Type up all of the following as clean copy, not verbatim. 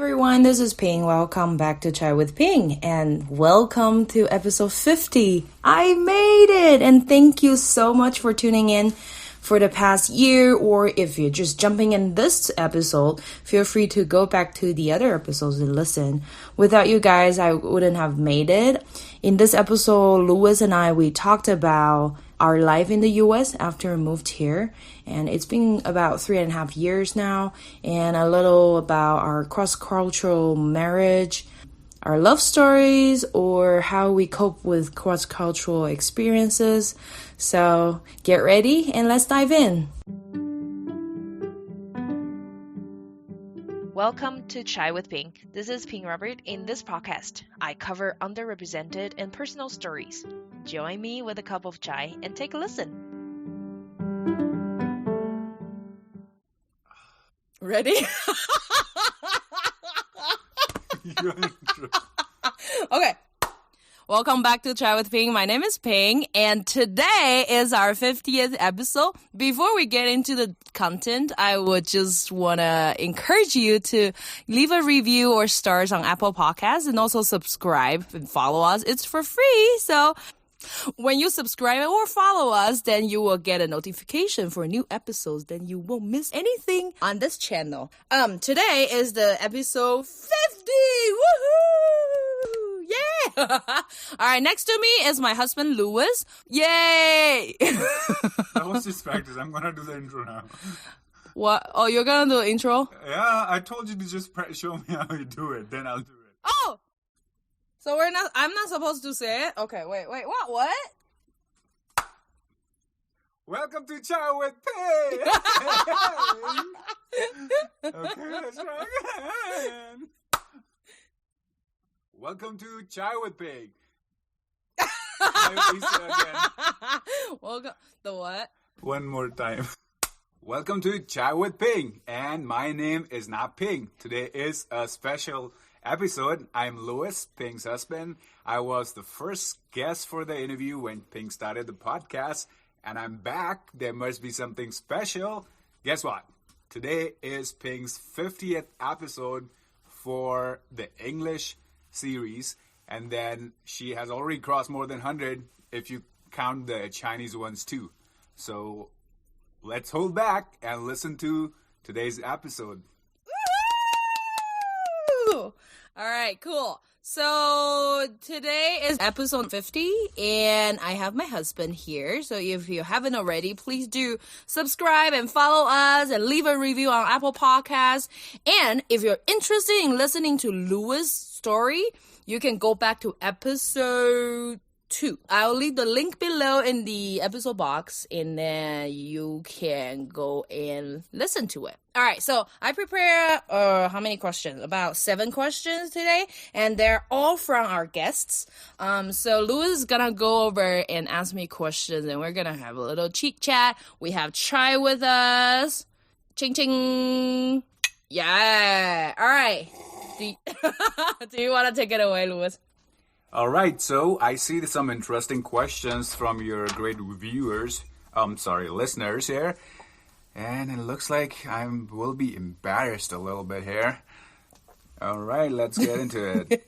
everyone, this is Ping. Welcome back to Chai with Ping and welcome to episode 50. I made it and thank you so much for tuning in for the past year, or if you're just jumping in this episode, feel free to go back to the other episodes and listen. Without you guys, I wouldn't have made it. In this episode, Louis and I, we talked about our life in the US after we moved here, and it's been about 3.5 years now, and a little about our cross-cultural marriage, our love stories, or how we cope with cross-cultural experiences. So get ready and let's dive in. Welcome to Chai with Ping. This is Ping Robert. In this podcast, I cover underrepresented and personal stories. Join me with a cup of chai and take a listen. Ready? Okay. Welcome back to Chai with Ping. My name is Ping, and today is our 50th episode. Before we get into the content, I would just want to encourage you to leave a review or stars on Apple Podcasts and also subscribe and follow us. It's for free, so when you subscribe or follow us, then you will get a notification for new episodes. Then you won't miss anything on this channel. Today is the episode 50. Woohoo! Yeah! All right, next to me is my husband, Louis. Yay! That was just practice. I'm gonna do the intro now. What? Oh, you're gonna do the intro? Yeah, I told you to just show me how you do it. Then I'll do it. Oh! So I'm not supposed to say it? Okay, wait, what? Welcome to Chai with Ping! Okay, let's try again. Welcome to Chai with Ping. Welcome, the what? One more time. Welcome to Chai with Ping, and my name is not Ping. Today is a special episode. I'm Louis, Ping's husband. I was the first guest for the interview when Ping started the podcast, and I'm back. There must be something special. Guess what? Today is Ping's 50th episode for the English series, and then she has already crossed more than 100 if you count the Chinese ones too. So let's hold back and listen to today's episode. Woo! All right, cool. So today is episode 50, and I have my husband here. So if you haven't already, please do subscribe and follow us and leave a review on Apple Podcasts. And if you're interested in listening to Louis' story, you can go back to episode 2. I'll leave the link below in the episode box, and then you can go and listen to it. All right, so I prepare how many questions? About 7 questions today, and they're all from our guests. So Louis is gonna go over and ask me questions, and we're gonna have a little chit chat. We have Chai with us. Ching ching. Yeah. All right. Do you want to take it away, Louis? All right, so I see some interesting questions from your great listeners here. And it looks like I will be embarrassed a little bit here. All right, let's get into it.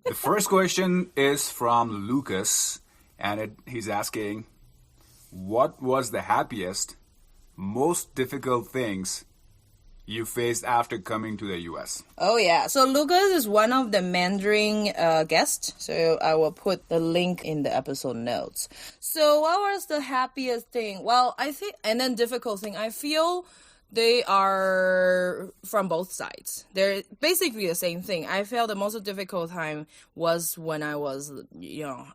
The first question is from Lucas, and he's asking, what was the happiest, most difficult things you faced after coming to the U.S.? Oh, yeah. So Lucas is one of the Mandarin guests. So I will put the link in the episode notes. So what was the happiest thing? Well, I think, and then difficult thing, I feel they are from both sides. They're basically the same thing. I felt the most difficult time was when I was,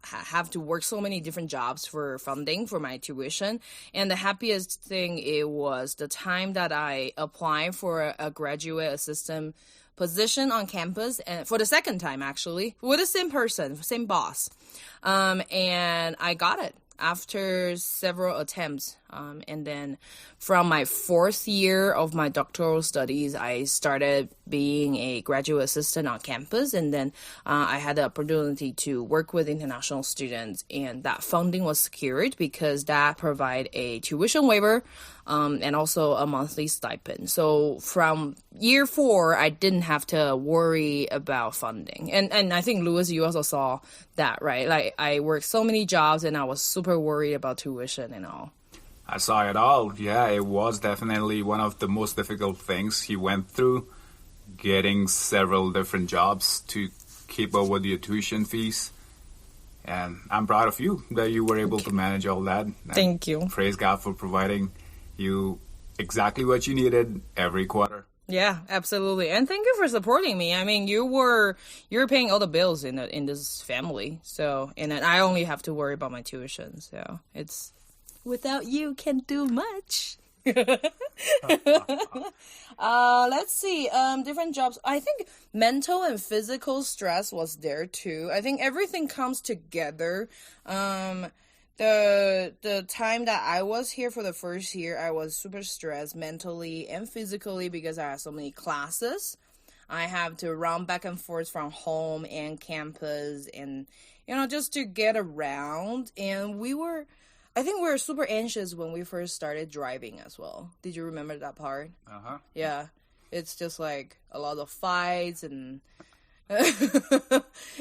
have to work so many different jobs for funding for my tuition. And the happiest thing, it was the time that I applied for a graduate assistant position on campus, and for the second time, actually, with the same person, same boss. And I got it after several attempts. And then from my 4th year of my doctoral studies, I started being a graduate assistant on campus. And then I had the opportunity to work with international students. And that funding was secured because that provide a tuition waiver and also a monthly stipend. So from year 4, I didn't have to worry about funding. And I think, Louis, you also saw that, right? Like, I worked so many jobs and I was super worried about tuition and all. I saw it all. Yeah, it was definitely one of the most difficult things he went through, getting several different jobs to keep up with your tuition fees. And I'm proud of you that you were able to manage all that. Thank you. Praise God for providing you exactly what you needed every quarter. Yeah, absolutely. And thank you for supporting me. I mean, you're paying all the bills in this family. So, and then I only have to worry about my tuition. So, it's without you can't do much. Let's see. Different jobs. I think mental and physical stress was there too. I think everything comes together. The time that I was here for the first year, I was super stressed mentally and physically because I had so many classes. I have to run back and forth from home and campus and, just to get around. And I think we were super anxious when we first started driving as well. Did you remember that part? Uh-huh. Yeah. It's just like a lot of fights and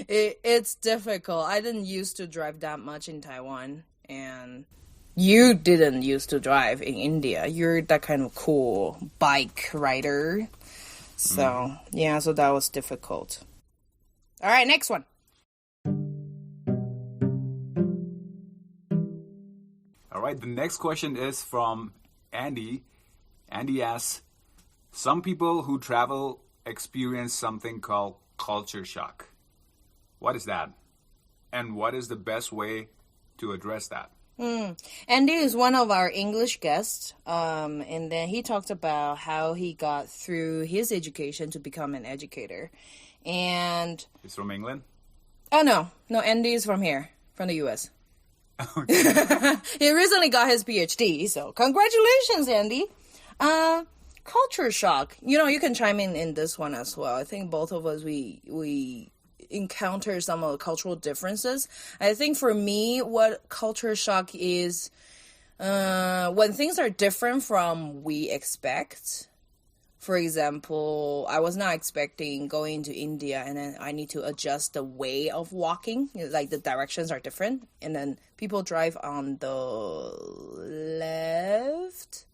it's difficult. I didn't used to drive that much in Taiwan, and you didn't used to drive in India. You're that kind of cool bike rider. So, yeah, so that was difficult. All right, next one. All right, the next question is from Andy. Andy asks, some people who travel experience something called culture shock. What is that? And what is the best way to address that? Andy is one of our English guests, and then he talked about how he got through his education to become an educator. And He's from England? oh, no, Andy is from here, from the US. He recently got his PhD, so congratulations, Andy. Culture shock. You can chime in this one as well. I think both of us, we encounter some of the cultural differences. I think for me, what culture shock is when things are different from we expect. For example, I was not expecting going to India and then I need to adjust the way of walking. Like the directions are different. And then people drive on the left.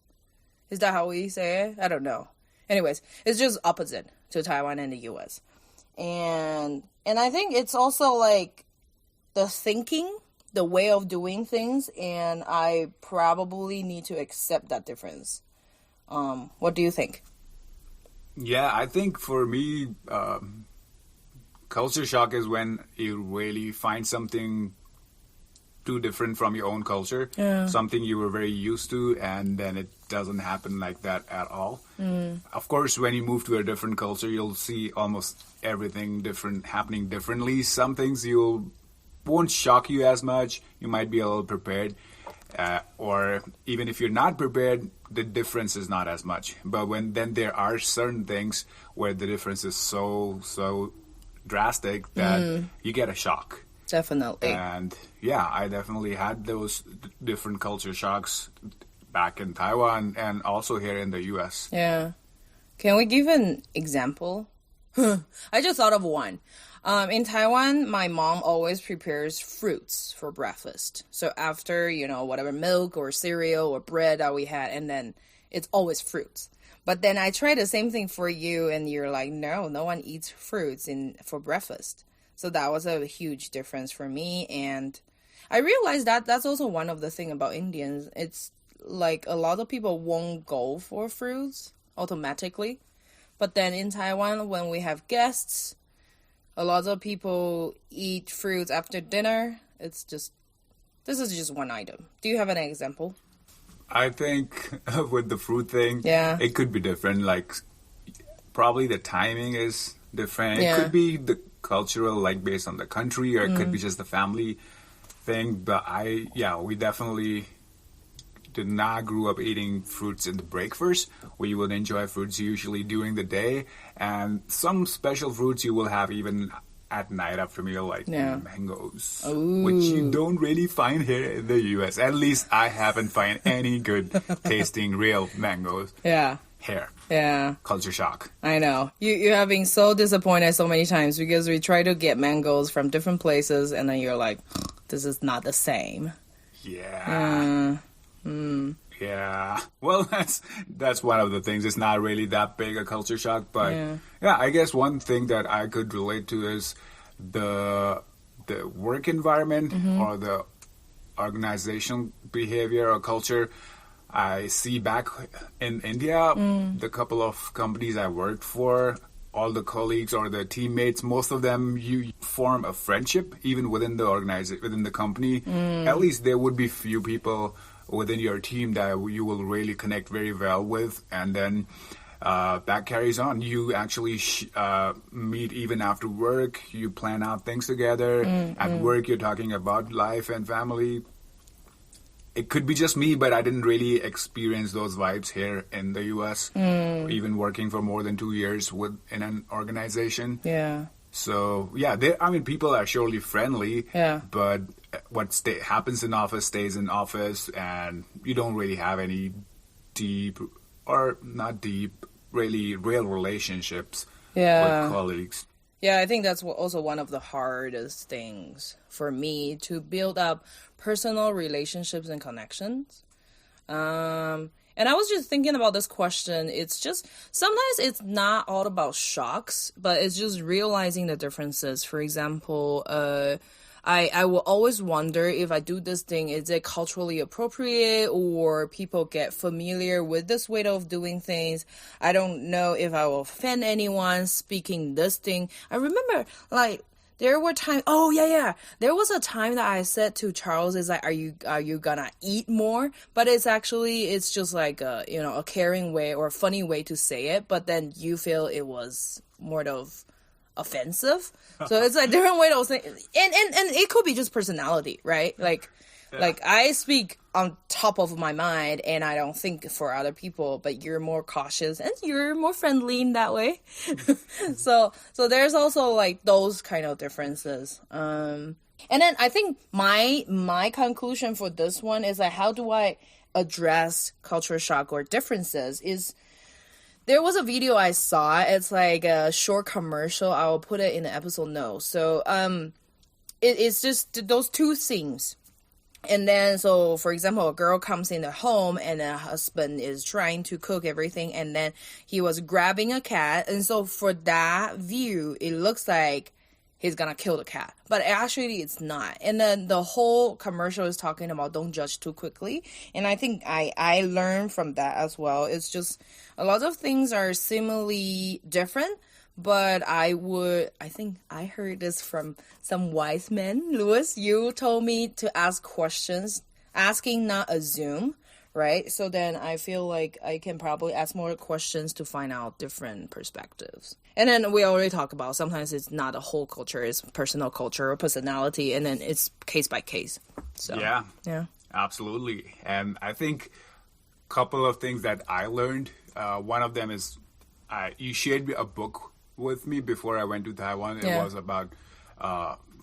Is that how we say it? I don't know. Anyways, it's just opposite to Taiwan and the US. And I think it's also like the thinking, the way of doing things, and I probably need to accept that difference. What do you think? Yeah, I think for me, culture shock is when you really find something too different from your own culture, something you were very used to, and then it doesn't happen like that at all. Of course, when you move to a different culture, you'll see almost everything different happening differently. Some things won't shock you as much. You might be a little prepared, or even if you're not prepared, the difference is not as much. But then there are certain things where the difference is so drastic that you get a shock. Definitely. And yeah, I definitely had those different culture shocks back in Taiwan and also here in the US. Yeah. Can we give an example? I just thought of one. In Taiwan, my mom always prepares fruits for breakfast. So after, whatever milk or cereal or bread that we had, and then it's always fruits. But then I try the same thing for you, and you're like, no one eats fruits for breakfast. So that was a huge difference for me. And I realized that that's also one of the things about Indians. It's like a lot of people won't go for fruits automatically. But then in Taiwan, when we have guests, a lot of people eat fruits after dinner. This is just one item. Do you have an example? I think with the fruit thing, it could be different. Like probably the timing is different. Yeah. It could be the cultural, like based on the country, or it could be just the family thing. But we definitely did not grow up eating fruits in the breakfast. We would enjoy fruits usually during the day, and some special fruits you will have even at night after meal, like mangoes, Ooh. which you don't really find here in the U.S. At least I haven't found any good tasting real mangoes. Yeah. Here. Yeah. Culture shock. I know. You have been so disappointed so many times because we try to get mangoes from different places and then you're like, this is not the same. Yeah. Yeah. Well, that's one of the things. It's not really that big a culture shock, but yeah, I guess one thing that I could relate to is the work environment or the organizational behavior or culture. I see back in India, the couple of companies I worked for, all the colleagues or the teammates, most of them, you form a friendship even within the within the company. At least there would be few people within your team that you will really connect very well with, and then that carries on. You actually meet even after work. You plan out things together. At work, you're talking about life and family. It could be just me, but I didn't really experience those vibes here in the U.S., even working for more than 2 years in an organization. Yeah. So, yeah, people are surely friendly, but what happens in office stays in office, and you don't really have any deep, or not deep, really real relationships with colleagues. Yeah, I think that's also one of the hardest things for me, to build up personal relationships and connections. And I was just thinking about this question. It's just, sometimes it's not all about shocks, but it's just realizing the differences. For example, I will always wonder if I do this thing, is it culturally appropriate or people get familiar with this way of doing things? I don't know if I will offend anyone speaking this thing. I remember, like, there were times, there was a time that I said to Charles, is like, are you gonna eat more? But it's just like a caring way or a funny way to say it, but then you feel it was more of offensive. So it's a different way to say, and it could be just personality, right? Like I speak on top of my mind and I don't think for other people, but you're more cautious and you're more friendly in that way. So there's also like those kind of differences. And then I think my conclusion for this one is like, how do I address culture shock or differences is, there was a video I saw. It's like a short commercial. I will put it in the episode notes. So it's just those two things. And then, so for example, a girl comes in the home and the husband is trying to cook everything, and then he was grabbing a cat. And so for that view, it looks like he's gonna kill the cat, but actually it's not. And then the whole commercial is talking about don't judge too quickly. And I think I learned from that as well. It's just a lot of things are similarly different, but I think I heard this from some wise men. Louis, you told me to ask questions, asking, not assume, right? So then I feel like I can probably ask more questions to find out different perspectives. And then we already talked about sometimes it's not a whole culture, it's personal culture or personality, and then it's case by case. So yeah, absolutely. And I think a couple of things that I learned. One of them is you shared a book with me before I went to Taiwan. It was about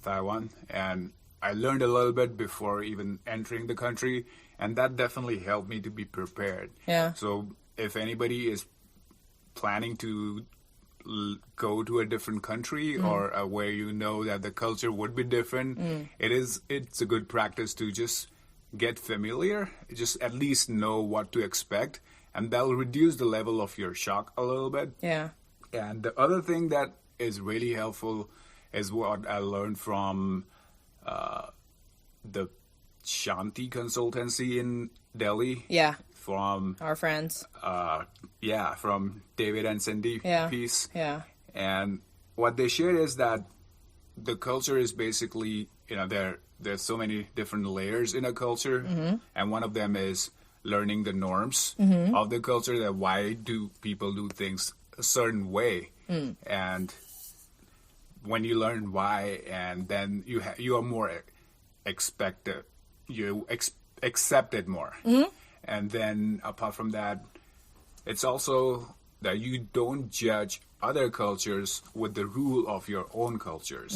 Taiwan, and I learned a little bit before even entering the country, and that definitely helped me to be prepared. Yeah. So if anybody is planning to go to a different country or where you know that the culture would be different, it's a good practice to just get familiar, just at least know what to expect, and that'll reduce the level of your shock a little bit. Yeah. And the other thing that is really helpful is what I learned from the Shanti consultancy in Delhi. Yeah. From our friends. From David and Cindy Peace. Yeah. And what they shared is that the culture is basically, there's so many different layers in a culture, and one of them is learning the norms of the culture, that why do people do things a certain way. And when you learn why, and then you are more expected, you accept it more. And then apart from that, it's also that you don't judge other cultures with the rule of your own cultures.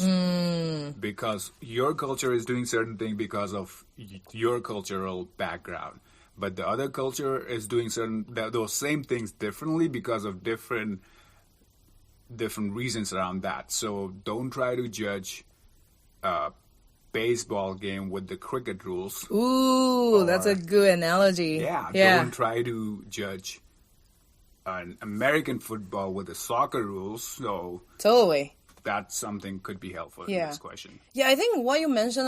Because your culture is doing certain things because of your cultural background. But the other culture is doing those same things differently because of different reasons around that. So don't try to judge a baseball game with the cricket rules. Ooh, that's a good analogy. Yeah, don't try to judge an American football with the soccer rules. So totally. That's something could be helpful in this question. Yeah, I think what you mentioned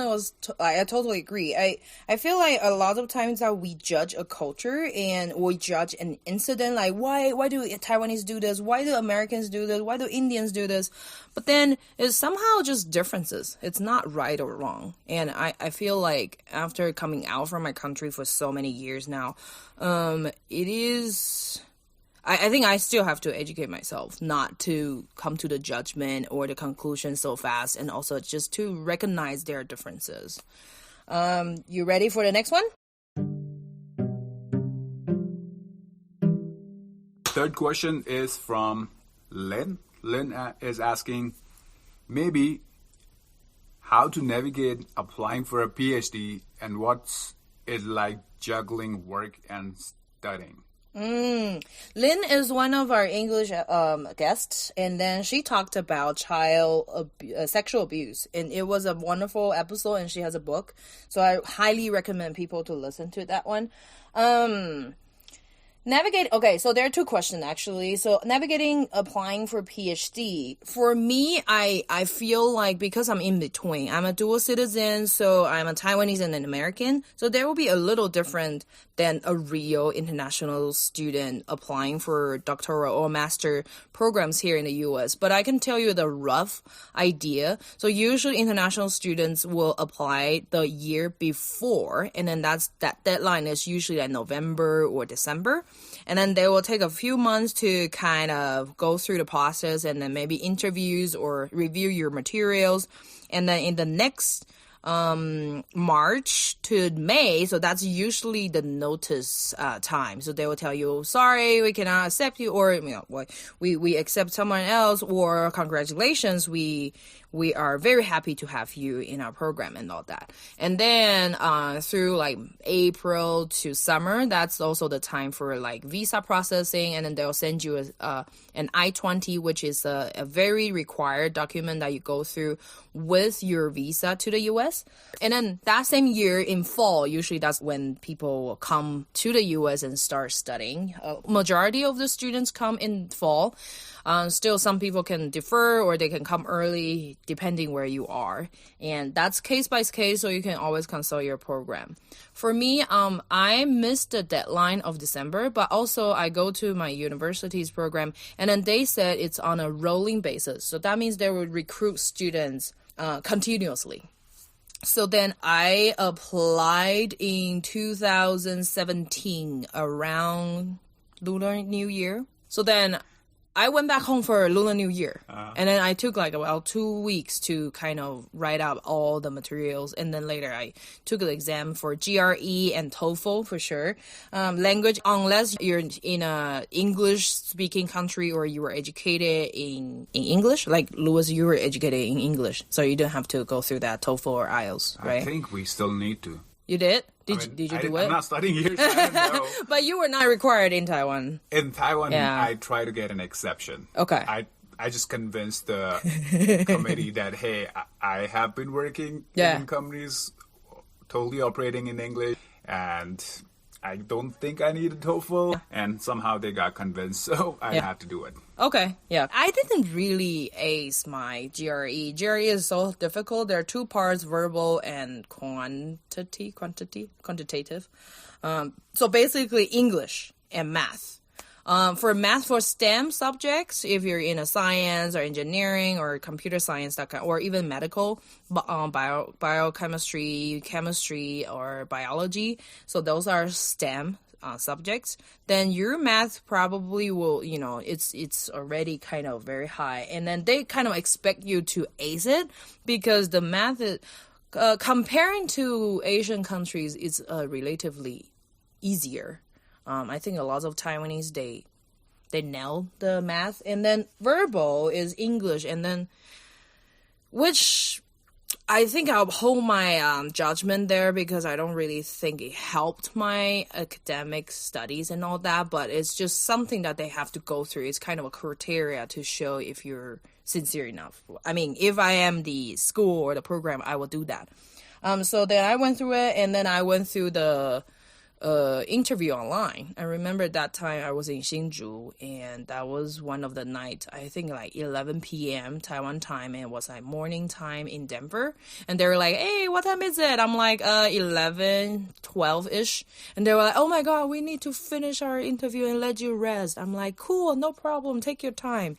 I totally agree. I feel like a lot of times that we judge a culture and we judge an incident, like why do Taiwanese do this? Why do Americans do this? Why do Indians do this? But then it's somehow just differences. It's not right or wrong. And I feel like after coming out from my country for so many years now, it is... I think I still have to educate myself not to come to the judgment or the conclusion so fast, and also just to recognize their differences. You ready for the next one? Third question is from Lynn. Lynn is asking, maybe how to navigate applying for a PhD and what's it like juggling work and studying. Lynn is one of our English guests, and then she talked about sexual abuse, and it was a wonderful episode, and she has a book, so I highly recommend people to listen to that one. So there are two questions actually. So navigating applying for PhD. For me, I feel like because I'm in between, I'm a dual citizen, so I'm a Taiwanese and an American. So there will be a little different than a real international student applying for doctoral or master programs here in the US. But I can tell you the rough idea. So usually international students will apply the year before, and then that deadline is usually like November or December. And then they will take a few months to kind of go through the process, and then maybe interviews or review your materials. And then in the next March to May, so that's usually the notice time. So they will tell you, sorry, we cannot accept you, or we accept someone else, or congratulations, we are very happy to have you in our program and all that. And then through like April to summer, that's also the time for like visa processing, and then they'll send you an I-20, which is a very required document that you go through with your visa to the US. And then that same year in fall, usually that's when people will come to the US and start studying. Majority of the students come in fall. Still, some people can defer or they can come early depending where you are. And that's case by case, so you can always consult your program. For me, I missed the deadline of December, but also I go to my university's program, and then they said it's on a rolling basis. So that means they will recruit students continuously. So then I applied in 2017 around Lunar New Year. So then I went back home for Lunar New Year, and then I took like about 2 weeks to kind of write out all the materials, and then later I took an exam for GRE and TOEFL for sure. Language, unless you're in a English-speaking country or you were educated in English, like Louis, you were educated in English, so you don't have to go through that TOEFL or IELTS, right? I think we still need to. You did? Did you do it? I'm not studying here, so I don't know. But you were not required in Taiwan. In Taiwan, I try to get an exception. Okay. I just convinced the committee that, hey, I have been working in companies totally operating in English, and I don't think I need a TOEFL. And somehow they got convinced, so I had to do it. Okay, yeah. I didn't really ace my GRE. GRE is so difficult. There are two parts, verbal and quantitative. So basically English and math. For math, for STEM subjects, if you're in a science or engineering or computer science, or even medical, biochemistry, chemistry, or biology, so those are STEM subjects, then your math probably will, it's already kind of very high. And then they kind of expect you to ace it because the math is, comparing to Asian countries, it's relatively easier. I think a lot of Taiwanese, they nail the math. And then verbal is English, and then which I think I'll hold my judgment there because I don't really think it helped my academic studies and all that, but it's just something that they have to go through. It's kind of a criteria to show if you're sincere enough. I mean, if I am the school or the program, I will do that. So then I went through it, and then I went through the interview online. I remember that time I was in Hsinchu, and that was one of the nights, I think like 11 p.m. Taiwan time, and it was like morning time in Denver. And they were like, hey, what time is it? I'm like 11, 12-ish. And they were like, oh my God, we need to finish our interview and let you rest. I'm like, cool, no problem, take your time.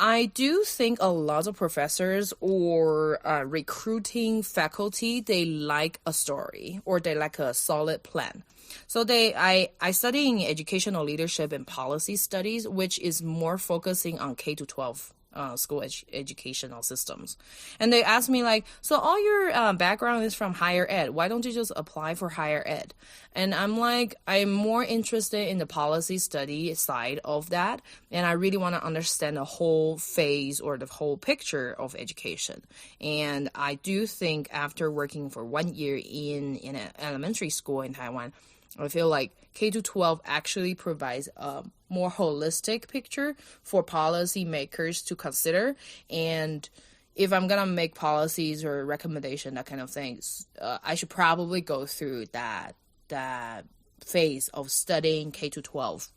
I do think a lot of professors or recruiting faculty, they like a story or they like a solid plan. So I study in educational leadership and policy studies, which is more focusing on K-12 school educational systems. And they asked me like, so all your background is from higher ed. Why don't you just apply for higher ed? And I'm like, I'm more interested in the policy study side of that. And I really want to understand the whole phase or the whole picture of education. And I do think after working for 1 year in an elementary school in Taiwan, I feel like K-12 actually provides a more holistic picture for policymakers to consider. And if I'm going to make policies or recommendation, that kind of things, I should probably go through that phase of studying K-12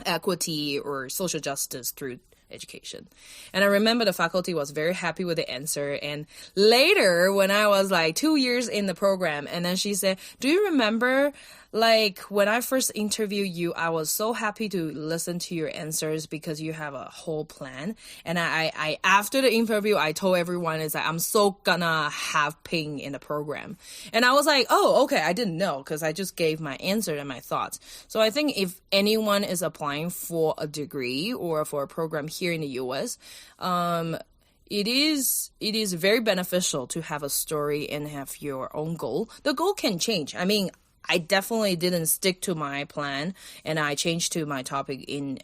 equity or social justice through education. And I remember the faculty was very happy with the answer. And later, when I was like 2 years in the program, and then she said, do you remember like when I first interviewed you, I was so happy to listen to your answers because you have a whole plan. And I after the interview, I told everyone is like, I'm so gonna have Ping in the program. And I was like, oh, okay, I didn't know because I just gave my answer and my thoughts. So I think if anyone is applying for a degree or for a program here in the US, it is very beneficial to have a story and have your own goal. The goal can change. I mean, I definitely didn't stick to my plan, and I changed to my topic in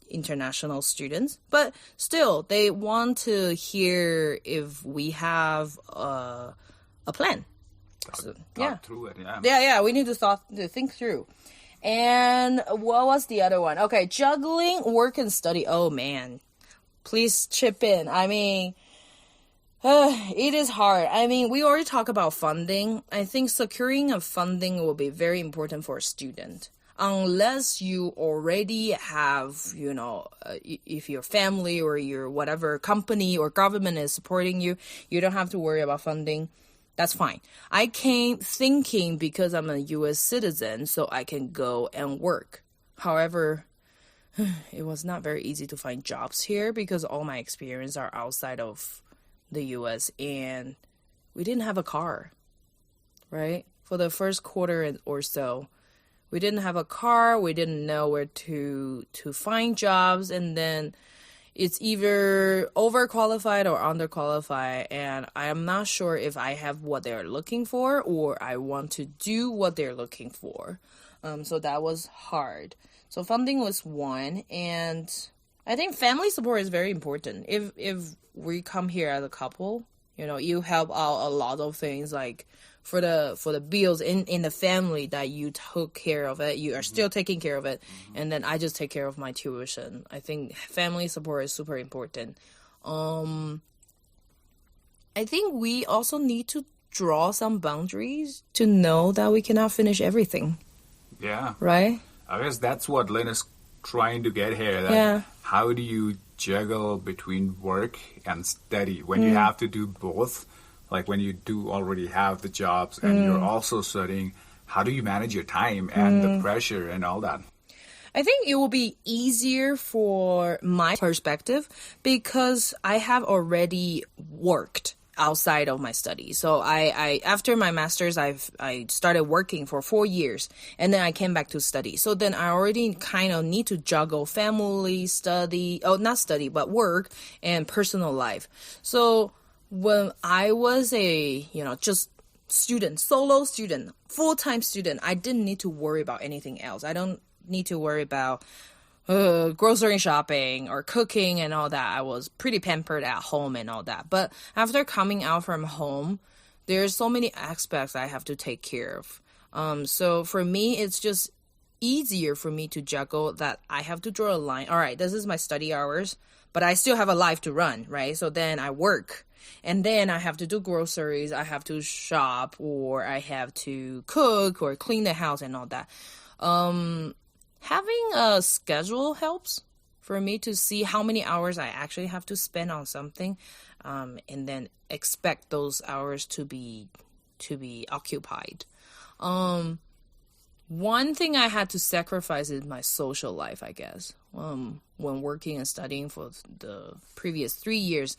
international students. But still, they want to hear if we have a plan. Thought through it, yeah. Yeah, we need to think through. And what was the other one? Okay, juggling work and study. Oh, man. Please chip in. I mean, it is hard. I mean, we already talked about funding. I think securing a funding will be very important for a student. Unless you already have, if your family or your whatever company or government is supporting you, you don't have to worry about funding. That's fine. I came thinking because I'm a U.S. citizen, so I can go and work. However, it was not very easy to find jobs here because all my experience are outside of the U.S. and we didn't have a car, right? For the first quarter or so, we didn't have a car. We didn't know where to find jobs, and then it's either overqualified or underqualified, and I am not sure if I have what they're looking for or I want to do what they're looking for. So that was hard. So funding was one, and I think family support is very important. If we come here as a couple, you help out a lot of things like for the bills in the family that you took care of it, you are still taking care of it, and then I just take care of my tuition. I think family support is super important. I think we also need to draw some boundaries to know that we cannot finish everything. Yeah. Right? I guess that's what Lynn is trying to get here. How do you juggle between work and study when you have to do both? Like when you do already have the jobs and you're also studying, how do you manage your time and the pressure and all that? I think it will be easier for my perspective because I have already worked outside of my studies. So I after my master's, I started working for 4 years, and then I came back to study. So then I already kind of need to juggle family, but work and personal life. So when I was a, just student, solo student, full-time student, I didn't need to worry about anything else. I don't need to worry about grocery shopping or cooking and all that. I was pretty pampered at home and all that. But after coming out from home, there's so many aspects I have to take care of. So for me, it's just easier for me to juggle that I have to draw a line. All right, this is my study hours, but I still have a life to run, right? So then I work. And then I have to do groceries, I have to shop, or I have to cook or clean the house and all that. Having a schedule helps for me to see how many hours I actually have to spend on something, and then expect those hours to be occupied. One thing I had to sacrifice is my social life, I guess. When working and studying for the previous 3 years,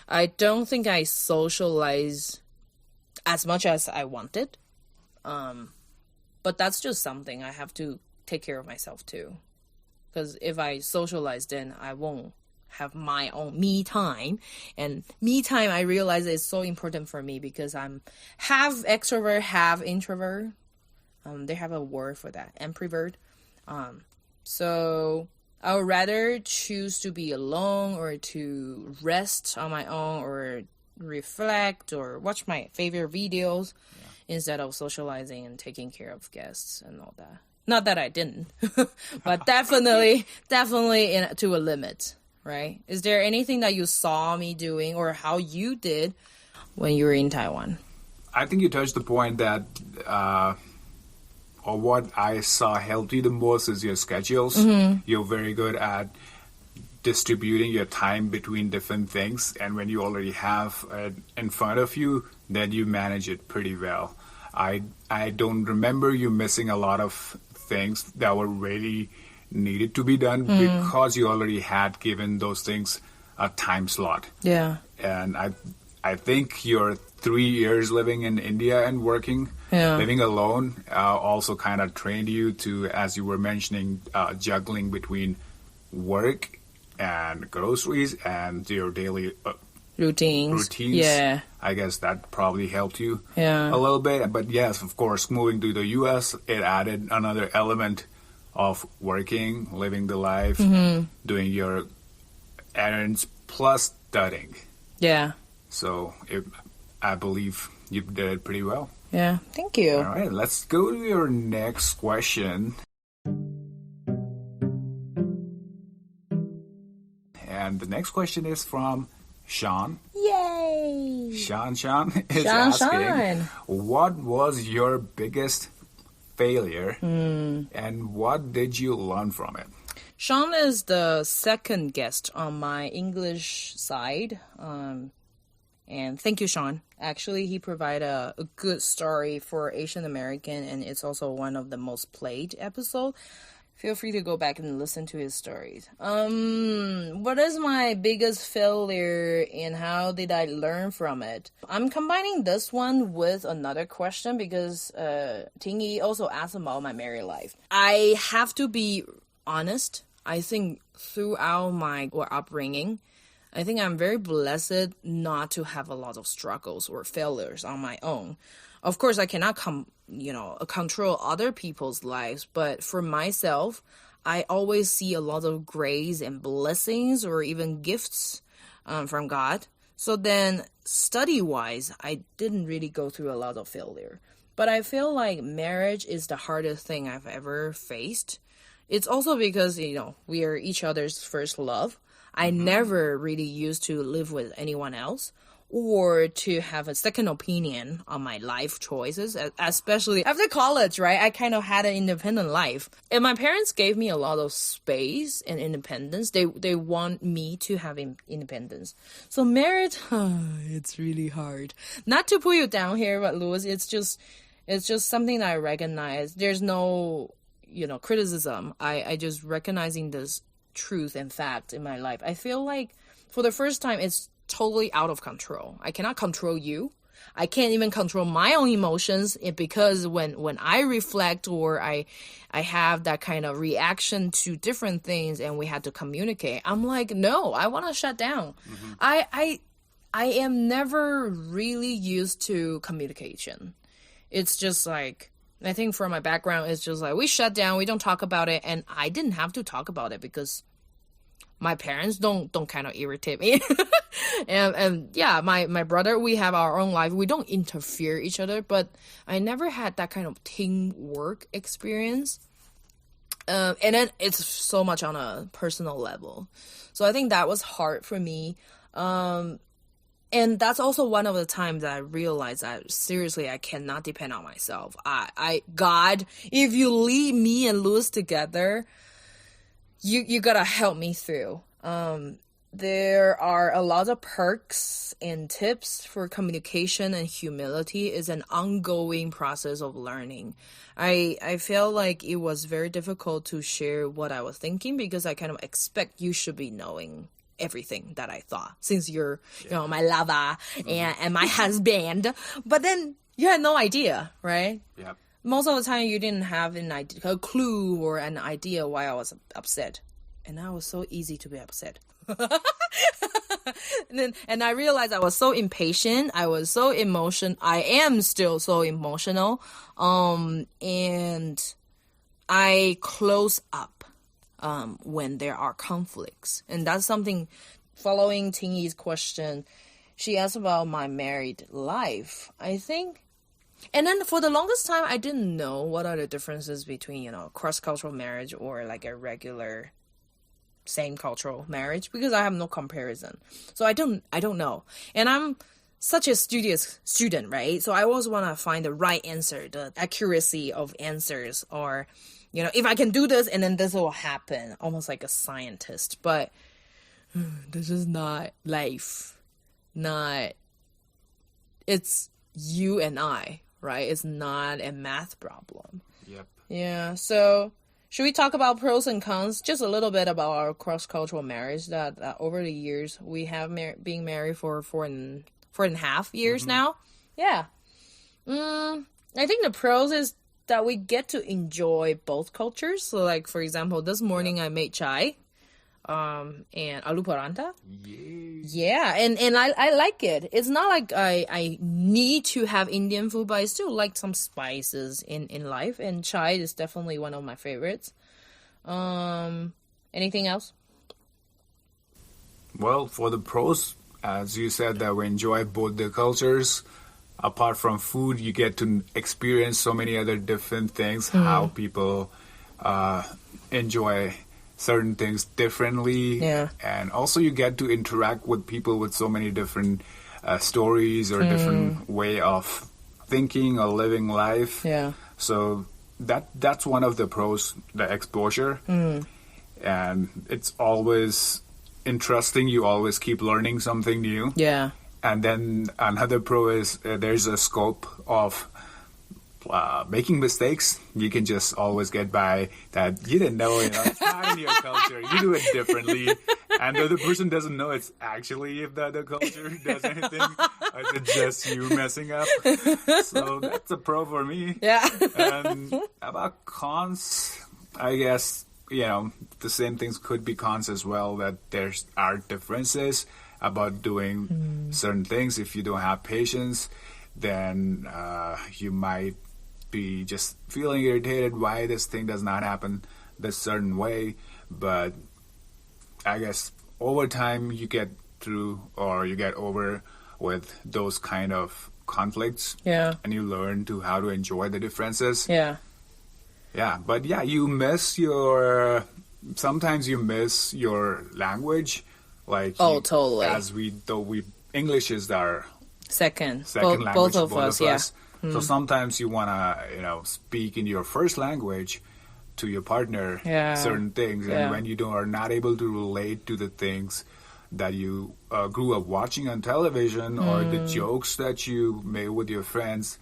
I don't think I socialize as much as I wanted. But that's just something I have to take care of myself too. Because if I socialize, then I won't have my own me time. And me time, I realize, is so important for me because I'm half extrovert, half introvert. They have a word for that, ambivert. So I would rather choose to be alone or to rest on my own or reflect or watch my favorite videos instead of socializing and taking care of guests and all that. Not that I didn't, but definitely to a limit, right? Is there anything that you saw me doing or how you did when you were in Taiwan? I think you touched the point that, or what I saw helped you the most is your schedules. Mm-hmm. You're very good at distributing your time between different things, and when you already have it in front of you, then you manage it pretty well. I don't remember you missing a lot of things that were really needed to be done because you already had given those things a time slot. Yeah. And I think your 3 years living in India and working, living alone, also kind of trained you to, as you were mentioning, juggling between work and groceries and your daily routines. Yeah. I guess that probably helped you a little bit. But yes, of course, moving to the U.S., it added another element of working, living the life, doing your errands, plus studying. Yeah. So I believe you did it pretty well. Yeah, thank you. All right, let's go to your next question. And the next question is from Sean. Yay! Sean is asking, what was your biggest failure and what did you learn from it? Sean is the second guest on my English side. And thank you, Sean. Actually, he provided a good story for Asian American, and it's also one of the most played episodes. Feel free to go back and listen to his stories. What is my biggest failure and how did I learn from it? I'm combining this one with another question because Tingy also asked about my married life. I have to be honest. I think throughout my upbringing, I think I'm very blessed not to have a lot of struggles or failures on my own. Of course, I cannot control other people's lives, but for myself, I always see a lot of grace and blessings or even gifts from God. So then, study-wise, I didn't really go through a lot of failure. But I feel like marriage is the hardest thing I've ever faced. It's also because, we are each other's first love. I never really used to live with anyone else or to have a second opinion on my life choices, especially after college, right? I kind of had an independent life. And my parents gave me a lot of space and independence. They want me to have independence. So marriage, it's really hard. Not to put you down here, but Louis, it's just something that I recognize. There's no, criticism. I just recognizing this truth and fact in my life. I feel like for the first time it's totally out of control. I cannot control you. I can't even control my own emotions because when I reflect or I have that kind of reaction to different things and we had to communicate, I'm like, no, I want to shut down. I am never really used to communication. It's just like I think for my background, it's just like we shut down, we don't talk about it, and I didn't have to talk about it because my parents don't kind of irritate me. and yeah, my brother, we have our own life. We don't interfere each other, but I never had that kind of teamwork experience. And then it's so much on a personal level. So I think that was hard for me. And that's also one of the times that I realized that seriously, I cannot depend on myself. God, if you leave me and Louis together, you gotta help me through. There are a lot of perks and tips for communication, and humility is an ongoing process of learning. I felt like it was very difficult to share what I was thinking because I kind of expect you should be knowing everything that I thought, since you're, my lover and my husband. But then you had no idea, right? Yeah. Most of the time you didn't have a clue or an idea why I was upset. And I was so easy to be upset. and I realized I was so impatient. I was so emotional. I am still so emotional. And I close up when there are conflicts. And that's something, following Tingyi's question, she asked about my married life. I think, and then for the longest time, I didn't know what are the differences between, cross-cultural marriage or like a regular same cultural marriage, because I have no comparison. So I don't know. And I'm such a studious student, right? So I always want to find the right answer, the accuracy of answers, or, if I can do this and then this will happen, almost like a scientist. But this is not life. It's you and I, right? It's not a math problem. Yep. Yeah, so should we talk about pros and cons? Just a little bit about our cross-cultural marriage that over the years, we have being married for four and a half years now. Yeah. I think the pros is that we get to enjoy both cultures. So like, for example, this morning I made chai and aloo paratha. Yeah, and I like it. It's not like I need to have Indian food, but I still like some spices in life, and chai is definitely one of my favorites. Anything else? Well, for the pros, as you said, that we enjoy both the cultures. Apart from food, you get to experience so many other different things, how people enjoy certain things differently. Yeah. And also you get to interact with people with so many different stories or different way of thinking or living life. Yeah. So that's one of the pros, the exposure. And it's always interesting. You always keep learning something new. Yeah. And then another pro is there's a scope of making mistakes. You can just always get by that you didn't know, it's not in your culture. You do it differently. And the other person doesn't know it's actually if the other culture does anything. Or is it just you messing up? So that's a pro for me. Yeah. And about cons, I guess, the same things could be cons as well, that there are differences about doing certain things. If you don't have patience, then you might be just feeling irritated why this thing does not happen this certain way. But I guess over time you get through, or you get over with those kind of conflicts. Yeah. And you learn how to enjoy the differences. Yeah. Yeah, but yeah, sometimes you miss your language. Like totally. English is our second language. Both of us. Yeah. So sometimes you wanna, speak in your first language to your partner certain things, and when you are not able to relate to the things that you grew up watching on television or the jokes that you made with your friends,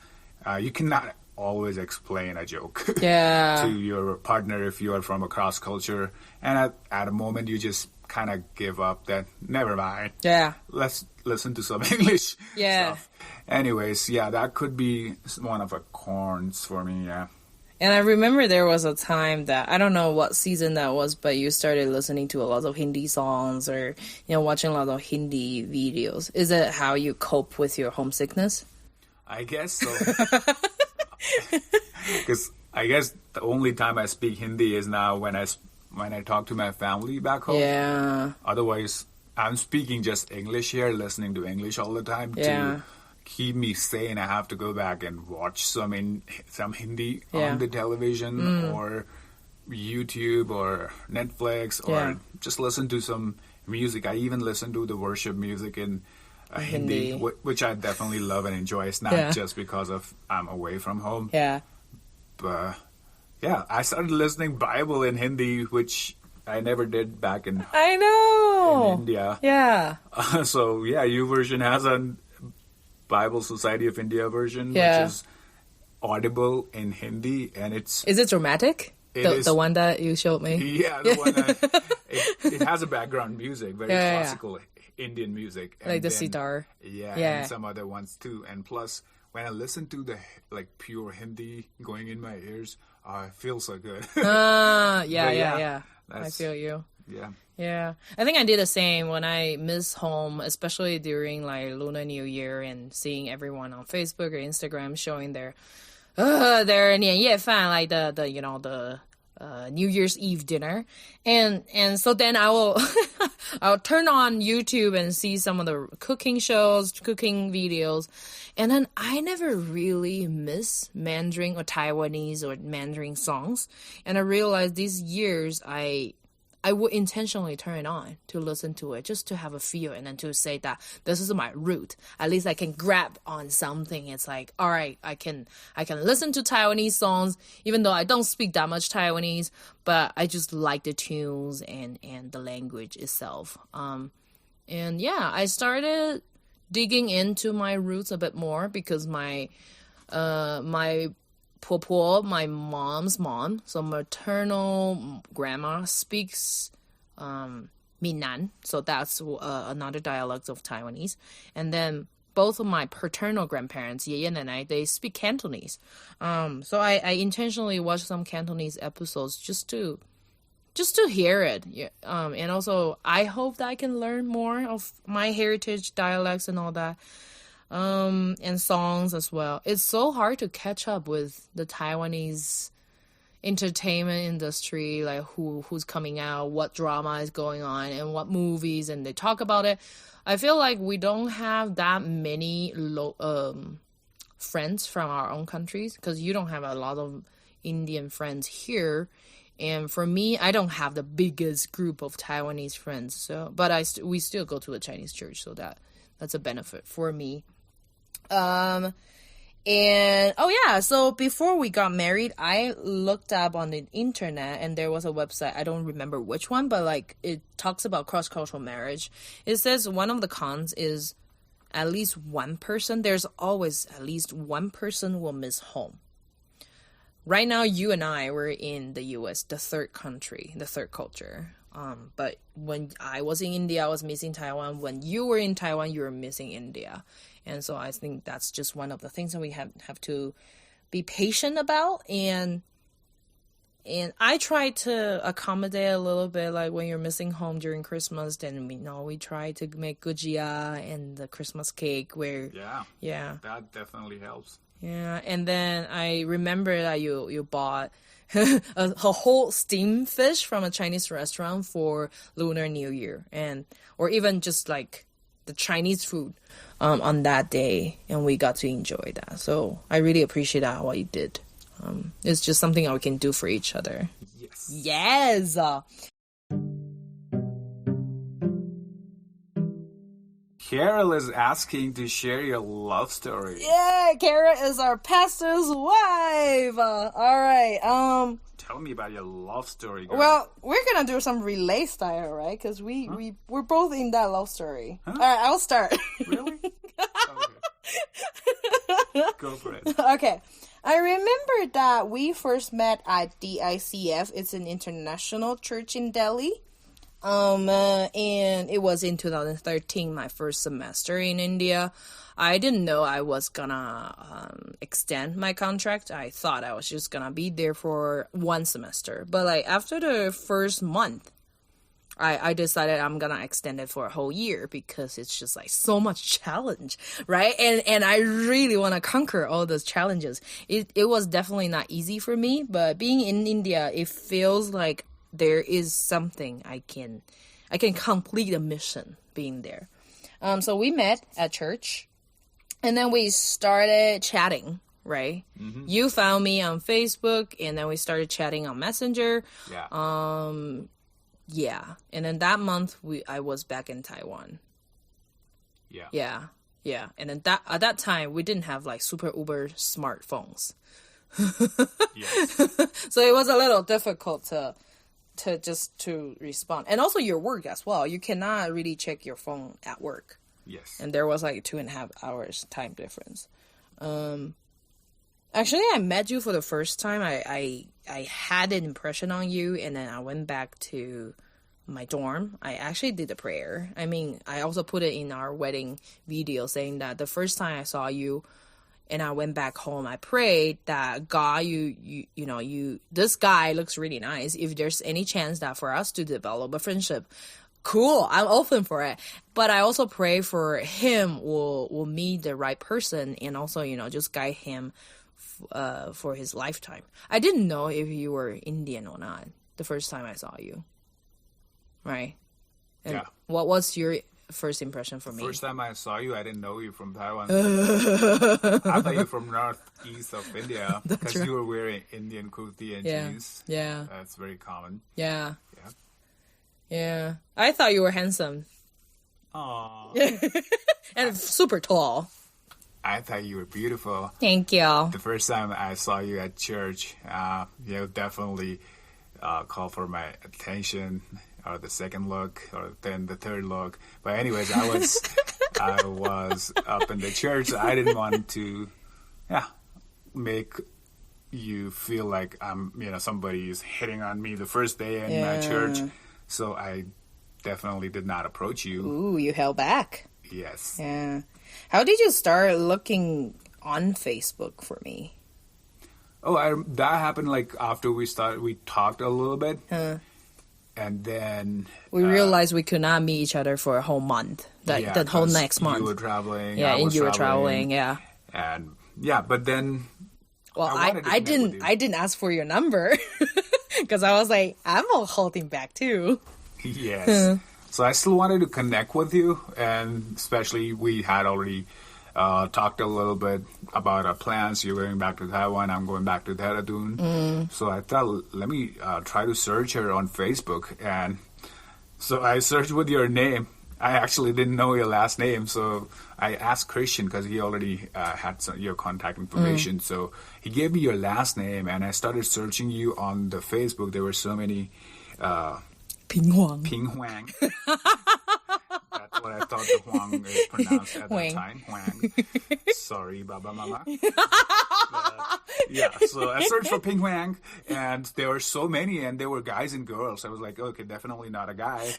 you cannot always explain a joke to your partner if you are from a cross culture, and at a moment you just kind of give up, that never mind. Yeah. Let's listen to some English stuff. Anyways, that could be one of the cons for me, And I remember there was a time that, I don't know what season that was, but you started listening to a lot of Hindi songs or, watching a lot of Hindi videos. Is it how you cope with your homesickness? I guess so. Because I guess the only time I speak Hindi is now when I talk to my family back home. Yeah. Otherwise, I'm speaking just English here, listening to English all the time to keep me sane. I have to go back and watch some Hindi on the television or YouTube or Netflix or just listen to some music. I even listen to the worship music in Hindi, which I definitely love and enjoy. It's not just because of I'm away from home. Yeah. But I started listening Bible in Hindi, which I never did back in India. Yeah. So YouVersion has a Bible Society of India version, which is audible in Hindi, and Is it dramatic? The one that you showed me? Yeah, the one that it has a background music, very classical Indian music. And like the sitar. Yeah, and some other ones too. And plus, when I listen to the pure Hindi going in my ears, it feels so good. Yeah. I feel you. Yeah. Yeah. I think I did the same when I miss home, especially during like Lunar New Year and seeing everyone on Facebook or Instagram showing their 年夜饭, like the New Year's Eve dinner. And so then I'll turn on YouTube and see some of the cooking shows, cooking videos. And then I never really miss Mandarin or Taiwanese or Mandarin songs. And I realized these years I would intentionally turn it on to listen to it, just to have a feel and then to say that this is my root. At least I can grab on something. It's like, all right, I can listen to Taiwanese songs, even though I don't speak that much Taiwanese, but I just like the tunes and the language itself. I started digging into my roots a bit more because my婆婆, my mom's mom, so maternal grandma speaks Minnan, so that's another dialect of Taiwanese. And then both of my paternal grandparents, 爷爷奶奶, they speak Cantonese. So I intentionally watched some Cantonese episodes just to hear it. And also I hope that I can learn more of my heritage dialects and all that. And songs as well. It's so hard to catch up with the Taiwanese entertainment industry, like who's coming out, what drama is going on, and what movies, and they talk about it. I feel like we don't have that many friends from our own countries, because you don't have a lot of Indian friends here. And for me, I don't have the biggest group of Taiwanese friends. So, but we still go to a Chinese church, so that's a benefit for me. So before we got married, I looked up on the internet and there was a website, I don't remember which one, but like it talks about cross-cultural marriage. It says one of the cons is at least one person, there's always at least one person will miss home. Right now, you and I were in the US, the third country, the third culture. But when I was in India, I was missing Taiwan. When you were in Taiwan, you were missing India. And so I think that's just one of the things that we have to be patient about. And I try to accommodate a little bit, like when you're missing home during Christmas, then we try to make gujia and the Christmas cake Yeah. That definitely helps. Yeah, and then I remember that you bought a whole steamed fish from a Chinese restaurant for Lunar New Year, or even just like the Chinese food on that day, and we got to enjoy that. So I really appreciate that, what you did. It's just something that we can do for each other. Yes. Carol is asking to share your love story. Yeah, Carol is our pastor's wife. All right. Tell me about your love story, girl. Well, we're gonna do some relay style, right? Because we're both in that love story. Huh? All right, I'll start. Really? Okay. Go for it. Okay. I remember that we first met at the ICF. It's an international church in Delhi. And it was in 2013, my first semester in India. I didn't know I was gonna extend my contract. I thought I was just gonna be there for one semester. But like after the first month, I decided I'm gonna extend it for a whole year because it's just like so much challenge, right? And I really want to conquer all those challenges. It was definitely not easy for me, but being in India, it feels like there is something I can complete a mission being there. So we met at church, and then we started chatting, right? Mm-hmm. You found me on Facebook, and then we started chatting on Messenger. Yeah. Yeah, and then that month I was back in Taiwan. Yeah. Yeah, and then at that time we didn't have like super uber smartphones. Yes. So it was a little difficult to respond, and also your work as well. You cannot really check your phone at work. Yes. And there was like 2.5 hours time difference. Actually, I met you for the first time. I had an impression on you, and then I went back to my dorm. I actually did a prayer. I mean, I also put it in our wedding video saying that the first time I saw you and I went back home, I prayed that God, this guy looks really nice. If there's any chance that for us to develop a friendship, cool, I'm open for it. But I also pray for him will meet the right person, and also, just guide him for his lifetime. I didn't know if you were Indian or not the first time I saw you. Right? And yeah. What was your first impression for me? First time I saw you, I didn't know you from Taiwan. I thought you were from northeast of India because you were wearing Indian kurti and jeans. Yeah. That's very common. Yeah. Yeah. I thought you were handsome. Aww. And super tall. I thought you were beautiful. Thank you. The first time I saw you at church, you definitely called for my attention, or the second look, or then the third look. But anyways, I was up in the church. So I didn't want to, make you feel like somebody is hitting on me the first day in my church. So I definitely did not approach you. Ooh, you held back. Yes. Yeah. How did you start looking on Facebook for me? Oh, that happened like after we talked a little bit. And then we realized we could not meet each other for a whole month. That whole next month. You were traveling. Yeah, and you were traveling. Yeah. And but then. Well, I didn't ask for your number because I was like, I'm all holding back too. Yes. So I still wanted to connect with you, and especially we had already talked a little bit about our plans. You're going back to Taiwan. I'm going back to Dehradun. So I thought, let me try to search her on Facebook. And so I searched with your name. I actually didn't know your last name. So I asked Christian because he already had your contact information. So he gave me your last name, and I started searching you on the Facebook. There were so many... Ping Huang. That's what I thought the Huang is pronounced at that time. Huang. Sorry, Baba Mama. So I searched for Ping Huang, and there were so many, and there were guys and girls. I was like, okay, definitely not a guy.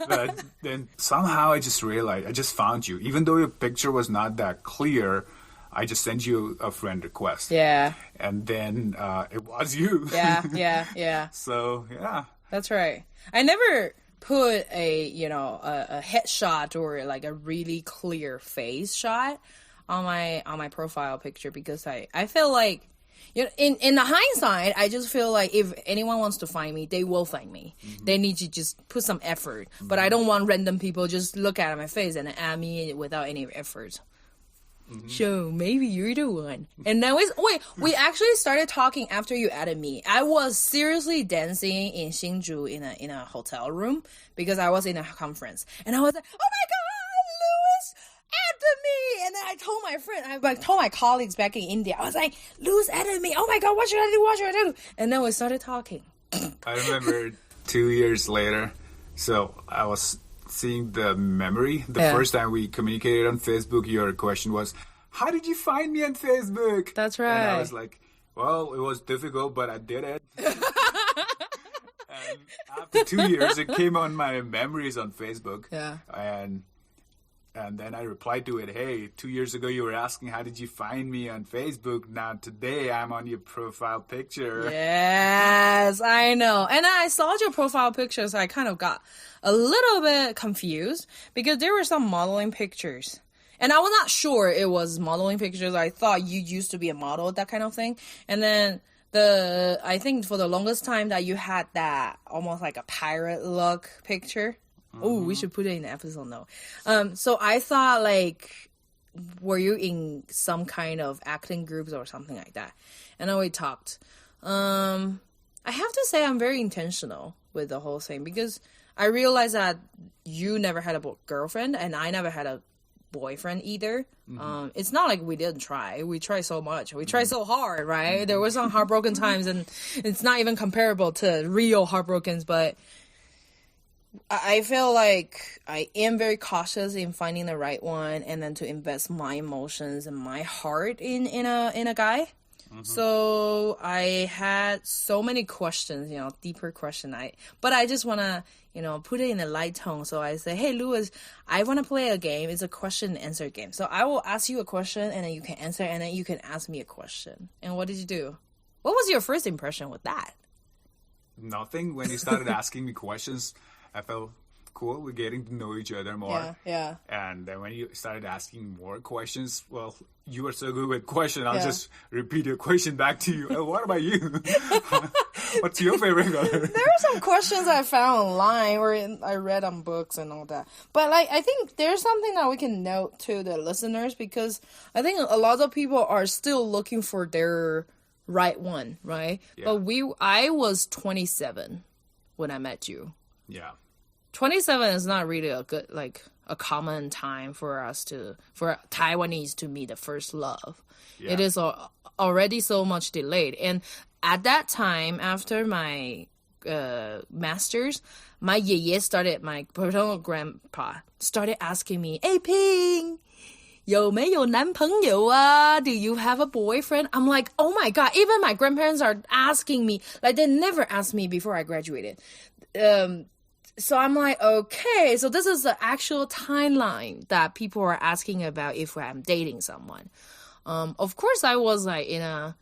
But then somehow I just realized, I just found you. Even though your picture was not that clear, I just sent you a friend request. Yeah. And then it was you. Yeah. So, yeah. That's right. I never put a headshot or like a really clear face shot on my profile picture because I feel like in the hindsight, I just feel like if anyone wants to find me, they will find me. Mm-hmm. They need to just put some effort. Mm-hmm. But I don't want random people just look at my face and add me without any effort. Mm-hmm. So maybe you're the one. And then we actually started talking after you added me. I was seriously dancing in Hsinchu in a hotel room because I was in a conference, and I was like, oh my god, Louis added me. And then I told my friend, I told my colleagues back in India, I was like, Louis added me. Oh my god, what should I do? And then we started talking. I remember 2 years later, so I was seeing the memory. The first time we communicated on Facebook, your question was, how did you find me on Facebook? That's right. And I was like, well, it was difficult, but I did it. And after 2 years, it came on my memories on Facebook. Yeah. And And then I replied to it, hey, 2 years ago you were asking how did you find me on Facebook. Now today I'm on your profile picture. Yes, I know. And I saw your profile pictures. I kind of got a little bit confused because there were some modeling pictures. And I was not sure it was modeling pictures. I thought you used to be a model, that kind of thing. And then I think for the longest time that you had that almost like a pirate look picture. Oh, we should put it in the episode note. So I thought, like, were you in some kind of acting groups or something like that? And then we talked. I have to say I'm very intentional with the whole thing because I realized that you never had a girlfriend and I never had a boyfriend either. It's not like we didn't try. We tried so much. We tried so hard, right? There were some heartbroken times, and it's not even comparable to real heartbrokens, but I feel like I am very cautious in finding the right one and then to invest my emotions and my heart in a guy. So I had so many questions, deeper question. But I just want to, put it in a light tone. So I say, hey, Louis, I want to play a game. It's a question and answer game. So I will ask you a question and then you can answer and then you can ask me a question. And what did you do? What was your first impression with that? Nothing. When you started asking me questions, I felt cool. We're getting to know each other more. Yeah. And then when you started asking more questions, well, you were so good with questions. I'll just repeat your question back to you. Oh, what about you? What's your favorite color? There are some questions I found online or I read on books and all that. But I think there's something that we can note to the listeners because I think a lot of people are still looking for their right one, right? Yeah. But I was 27 when I met you. Yeah. 27 is not really a common time for Taiwanese to meet the first love. Yeah. It is already so much delayed. And at that time, after my master's, my paternal grandpa started asking me, "Hey, Ping, 有没有男朋友啊? Do you have a boyfriend?" I'm like, oh my God, even my grandparents are asking me. Like, they never asked me before I graduated. So I'm like, okay, so this is the actual timeline that people are asking about if I'm dating someone. Of course, I was like in a...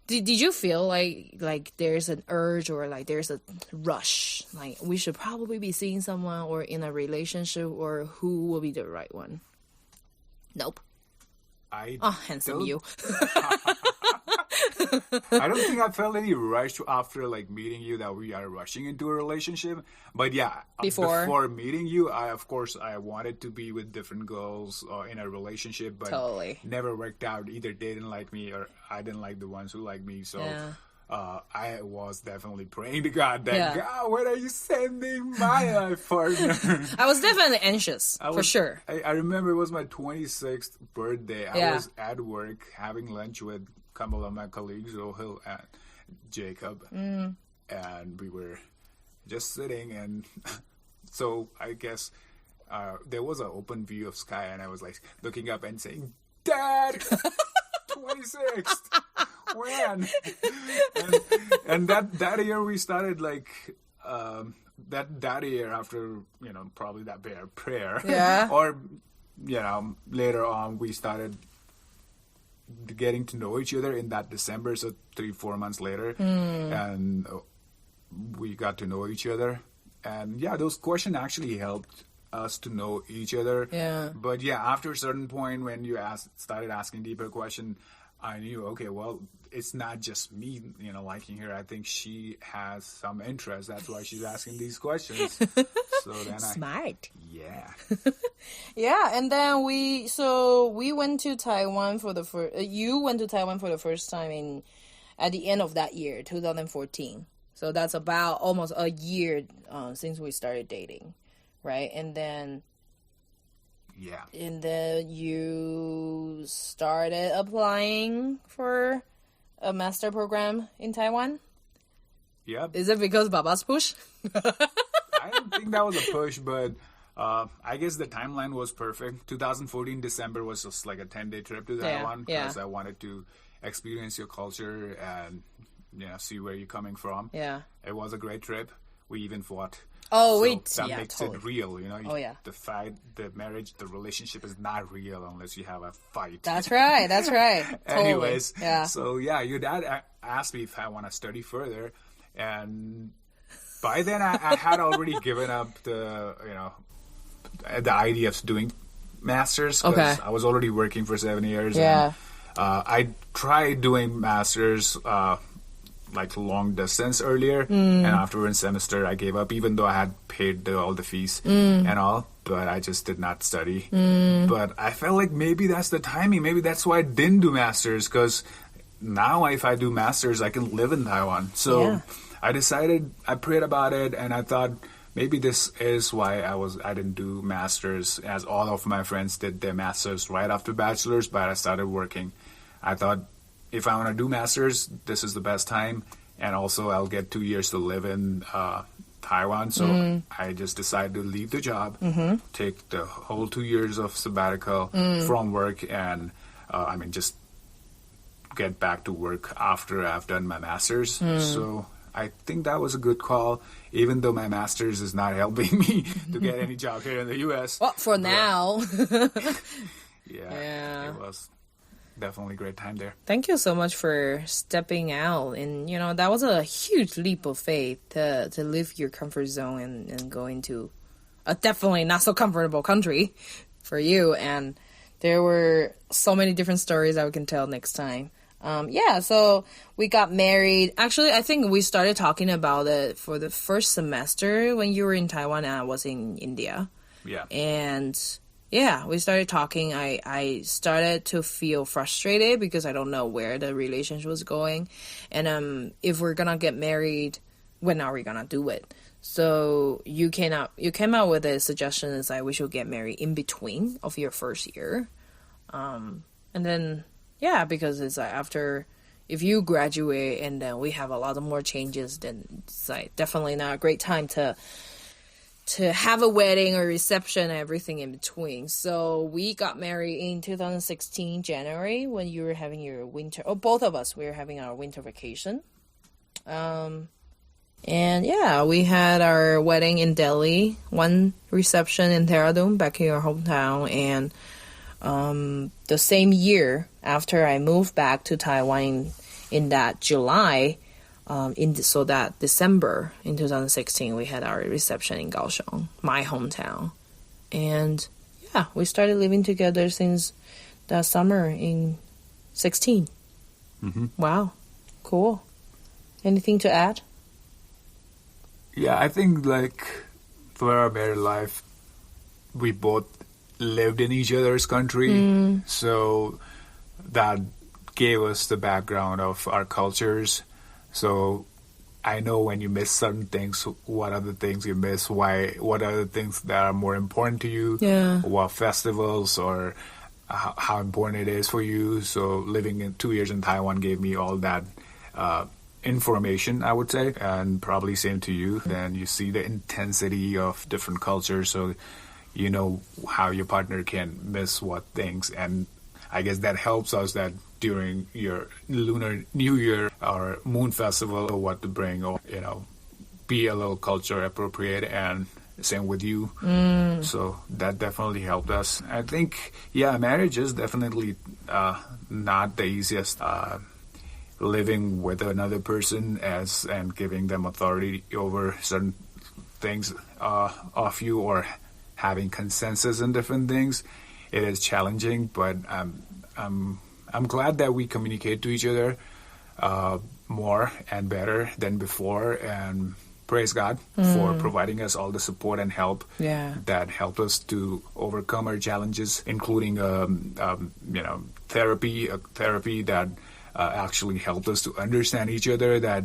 Did you feel like there's an urge or like there's a rush? Like we should probably be seeing someone or in a relationship or who will be the right one? Nope. Handsome you. I don't think I felt any rush after like meeting you that we are rushing into a relationship. But yeah, before meeting you, I wanted to be with different girls in a relationship, but never worked out. Either they didn't like me or I didn't like the ones who liked me. So I was definitely praying to God that, God, where are you sending my life partner? I was definitely anxious, for sure. I remember it was my 26th birthday. I was at work having lunch with a couple of my colleagues, Rohil and Jacob. And we were just sitting. And so I guess there was an open view of sky. And I was like looking up and saying, Dad, 26th. When? and that year we started like that year after probably that prayer or later on we started getting to know each other in that December, so 3-4 months later, and we got to know each other, and those questions actually helped us to know each other. But after a certain point when you started asking deeper questions, I knew, okay, well, it's not just me, liking her. I think she has some interest. That's why she's asking these questions. So then Smart. Yeah. And then we went to Taiwan for the first. You went to Taiwan for the first time at the end of that year, 2014. So that's about almost a year since we started dating, right? And then. Yeah. And then you started applying for a master program in Taiwan? Yep. Is it because Baba's push? I don't think that was a push, but I guess the timeline was perfect. 2014 December was just like a 10-day trip to Taiwan because I wanted to experience your culture and see where you're coming from. Yeah. It was a great trip. We even fought. Oh, So wait. that Yeah, makes totally. it real, you know. Oh, yeah. The marriage, the relationship is not real unless you have a fight. That's right. That's right. Totally. Anyways, Yeah. so yeah, your dad asked me if I want to study further, and by then I had already given up the idea of doing masters, because Okay. I was already working for 7 years. Yeah. And, I tried doing masters like long distance earlier, and after one semester I gave up, even though I had paid all the fees and all, but I just did not study. But I felt like maybe that's the timing. Maybe that's why I didn't do masters, because now if I do masters, I can live in Taiwan. So Yeah. I prayed about it, and I thought maybe this is why I didn't do masters, as all of my friends did their masters right after bachelor's, but I started working. I thought, if I want to do masters, this is the best time, and also I'll get 2 years to live in Taiwan. So I just decided to leave the job, take the whole 2 years of sabbatical from work, and just get back to work after I've done my masters. So I think that was a good call, even though my master's is not helping me to get any job here in the U.S. Well, for now. Yeah, it was definitely a great time there. Thank you so much for stepping out. And, that was a huge leap of faith to leave your comfort zone and go into a definitely not so comfortable country for you. And there were so many different stories that we can tell next time. So we got married. Actually, I think we started talking about it for the first semester when you were in Taiwan and I was in India. Yeah. And yeah, we started talking. I started to feel frustrated because I don't know where the relationship was going. And if we're gonna get married, when are we gonna do it? So you came out with a suggestion is like we should get married in between of your first year. And then yeah, because it's like after, if you graduate and then we have a lot of more changes, then it's like definitely not a great time to have a wedding or reception and everything in between. So we got married in 2016 January when you were having your winter, both of us, we were having our winter vacation. And yeah, we had our wedding in Delhi, one reception in Dehradun, back in your hometown, and the same year after I moved back to Taiwan in that July, that December in 2016, we had our reception in Kaohsiung, my hometown. And yeah, we started living together since that summer in 16. Wow, cool. Anything to add? Yeah, I think like for our married life, we both lived in each other's country, so that gave us the background of our cultures. So I know when you miss certain things, what are the things you miss, what are the things that are more important to you, what festivals or how important it is for you. So living in 2 years in Taiwan gave me all that information, I would say, and probably same to you. Then you see the intensity of different cultures, so you know how your partner can miss what things. And I guess that helps us that during your Lunar New Year or Moon Festival, or what to bring, or be a little culture appropriate, and same with you. So that definitely helped us. I think marriage is definitely not the easiest. Living with another person and giving them authority over certain things of you, or having consensus in different things, it is challenging. But I'm glad that we communicate to each other more and better than before, and praise God for providing us all the support and help that helped us to overcome our challenges, including therapy that actually helped us to understand each other, that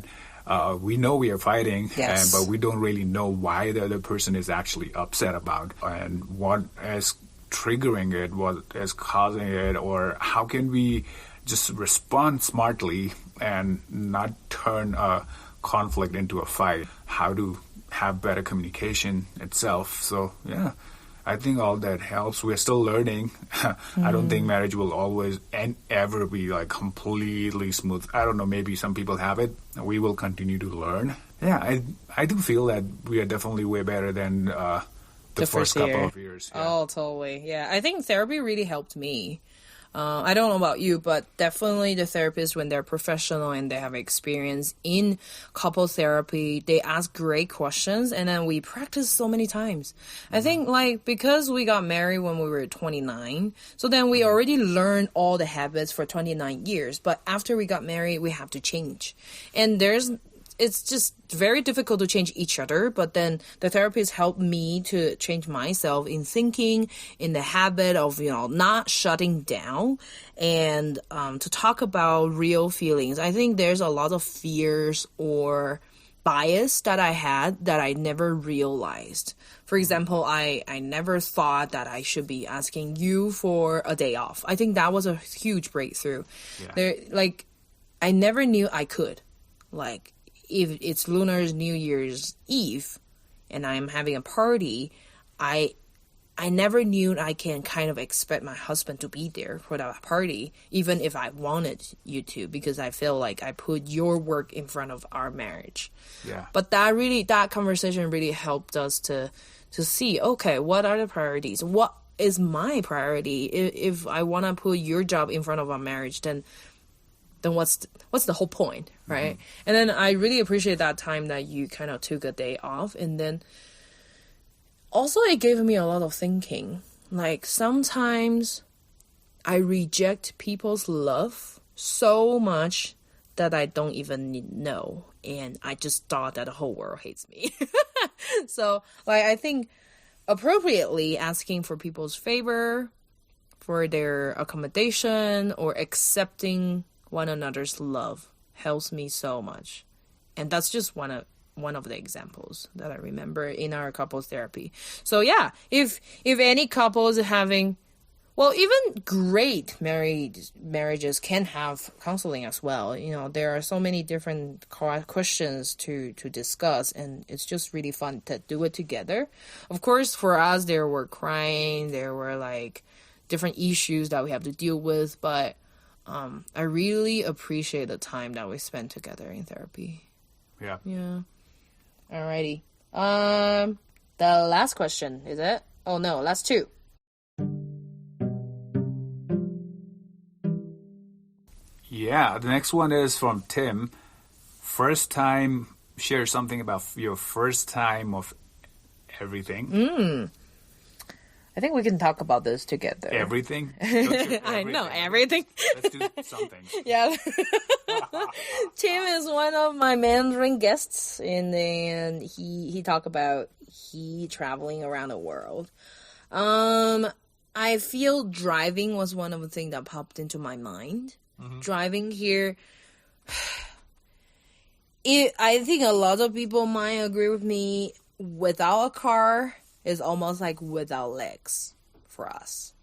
we know we are fighting, but we don't really know why the other person is actually upset about, and what is triggering it, what is causing it, or how can we just respond smartly and not turn a conflict into a fight, how to have better communication itself. So I think all that helps. We're still learning. I don't think marriage will always and ever be like completely smooth. I don't know, maybe some people have it. We will continue to learn, Yeah, I do feel that we are definitely way better than the first couple of years. Yeah. Oh, totally. Yeah, I think therapy really helped me. I don't know about you, but definitely the therapists, when they're professional and they have experience in couple therapy, they ask great questions, and then we practice so many times. I think, like, because we got married when we were 29, so then we already learned all the habits for 29 years, but after we got married, we have to change. And it's just very difficult to change each other, but then the therapist helped me to change myself in thinking, in the habit of, not shutting down, and to talk about real feelings. I think there's a lot of fears or bias that I had that I never realized. For example, I never thought that I should be asking you for a day off. I think that was a huge breakthrough. Yeah. I never knew I could. Like, if it's Lunar New Year's Eve and I'm having a party, I never knew I can kind of expect my husband to be there for that party, even if I wanted you to, because I feel like I put your work in front of our marriage. Yeah. But that conversation really helped us to see, okay, what are the priorities? What is my priority? If I want to put your job in front of our marriage, then what's the whole point, right? Mm-hmm. And then I really appreciate that time that you kind of took a day off. And then also it gave me a lot of thinking. Like, sometimes I reject people's love so much that I don't even know. And I just thought that the whole world hates me. So, like, I think appropriately asking for people's favor, for their accommodation, or accepting one another's love helps me so much. And that's just one of the examples that I remember in our couples therapy. So yeah, if any couples having, well, even great marriages can have counseling as well. There are so many different questions to discuss, and it's just really fun to do it together. Of course, for us, there were crying, there were like different issues that we have to deal with, but I really appreciate the time that we spent together in therapy. Yeah. Yeah. Alrighty. The last question, is it? Oh no, last two. Yeah, the next one is from Tim. First time, share something about your first time of everything. I think we can talk about this together. Everything? I know, everything. Let's do something. Yeah. Tim is one of my Mandarin guests, and he talked about he traveling around the world. I feel driving was one of the things that popped into my mind. Mm-hmm. Driving here, I think a lot of people might agree with me. Without a car is almost like without legs for us.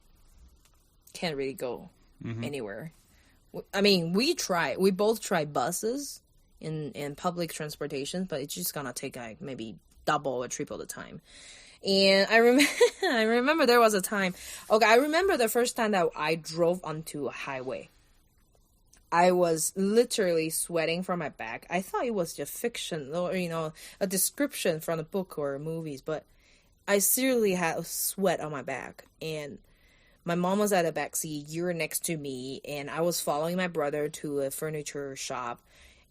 Can't really go anywhere. I mean, we both try buses in public transportation, but it's just gonna take like maybe double or triple the time. And I remember there was a time. Okay, I remember the first time that I drove onto a highway. I was literally sweating from my back. I thought it was just fiction or, a description from a book or movies, but I seriously had sweat on my back. And my mom was at the back seat. You were next to me, and I was following my brother to a furniture shop,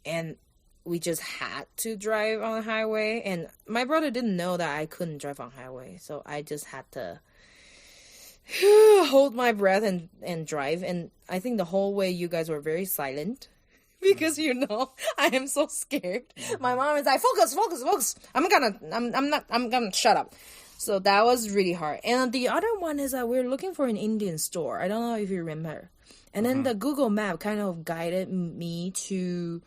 and we just had to drive on the highway. And my brother didn't know that I couldn't drive on highway, so I just had to hold my breath and drive. And I think the whole way you guys were very silent because I am so scared. My mom is like, focus. I'm gonna shut up. So that was really hard. And the other one is that we're looking for an Indian store. I don't know if you remember. And then the Google map kind of guided me to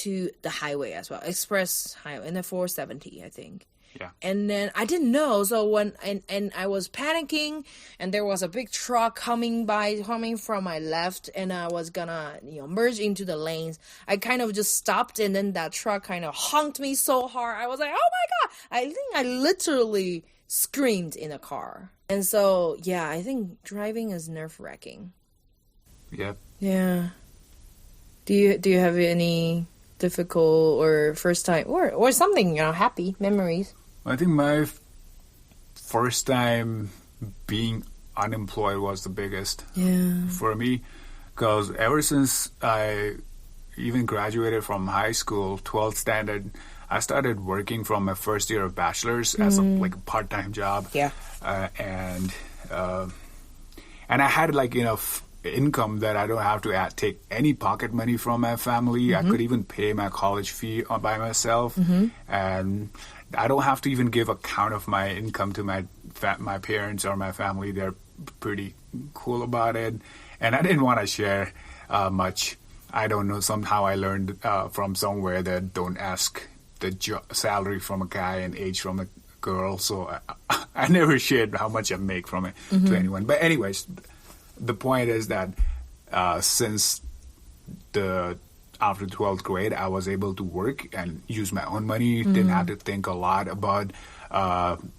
the highway as well, express highway, and the 470, I think. Yeah. And then I didn't know, so when I was panicking, and there was a big truck coming from my left, and I was gonna merge into the lanes. I kind of just stopped, and then that truck kind of honked me so hard. I was like, oh my god! I think I literally screamed in a car. And so yeah, I think driving is nerve-wracking. Yep. Yeah. Do you have any difficult or first time or something, happy memories? I think my first time being unemployed was the biggest for me, because ever since I even graduated from high school, 12th standard, I started working from my first year of bachelor's as a part-time job. Yeah. And I had enough income that I don't have to take any pocket money from my family. I could even pay my college fee by myself, and I don't have to even give account of my income to my parents or my family. They're pretty cool about it, and I didn't want to share much. I don't know. Somehow I learned from somewhere that don't ask the salary from a guy and age from a girl. So I never shared how much I make from it to anyone. But anyways, the point is that since after 12th grade, I was able to work and use my own money. Didn't have to think a lot about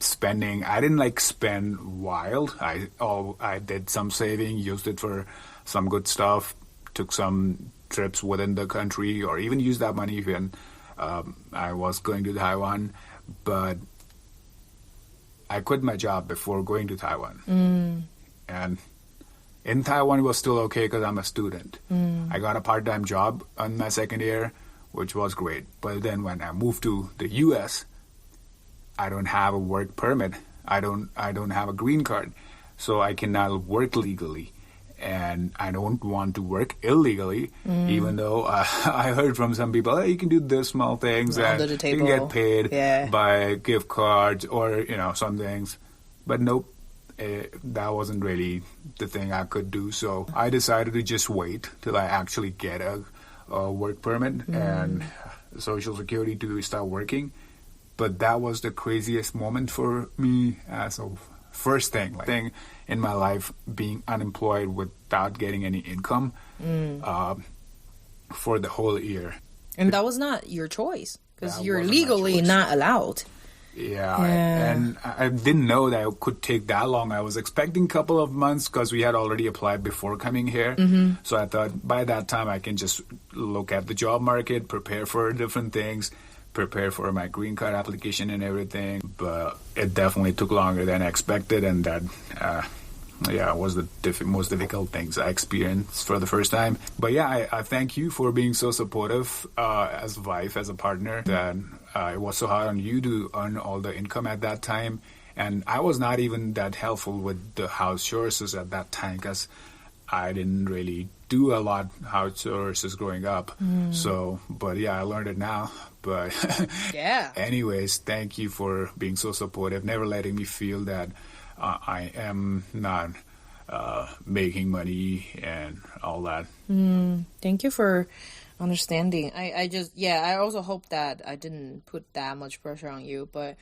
spending. I didn't spend wild. I did some saving, used it for some good stuff, took some trips within the country, or even used that money when I was going to Taiwan. But I quit my job before going to Taiwan. And in Taiwan, it was still okay because I'm a student. I got a part-time job on my second year, which was great. But then when I moved to the U.S., I don't have a work permit. I don't have a green card, so I cannot work legally. And I don't want to work illegally, even though I heard from some people, hey, you can do this small things and you can get paid by gift cards or, some things. But nope. That wasn't really the thing I could do. So I decided to just wait till I actually get a work permit and Social Security to start working. But that was the craziest moment for me as a first thing in my life, being unemployed without getting any income for the whole year. And that was not your choice because you're legally not allowed. Yeah, and I didn't know that it could take that long. I was expecting a couple of months because we had already applied before coming here. So I thought by that time I can just look at the job market, prepare for different things, prepare for my green card application and everything. But it definitely took longer than I expected, and that was the most difficult things I experienced for the first time. But yeah, I thank you for being so supportive as a wife, as a partner, that it was so hard on you to earn all the income at that time. And I was not even that helpful with the house chores at that time because I didn't really do a lot house chores growing up. So, but yeah, I learned it now. But anyways, thank you for being so supportive, never letting me feel that I am not making money and all that. Thank you for understanding. I also hope that I didn't put that much pressure on you, but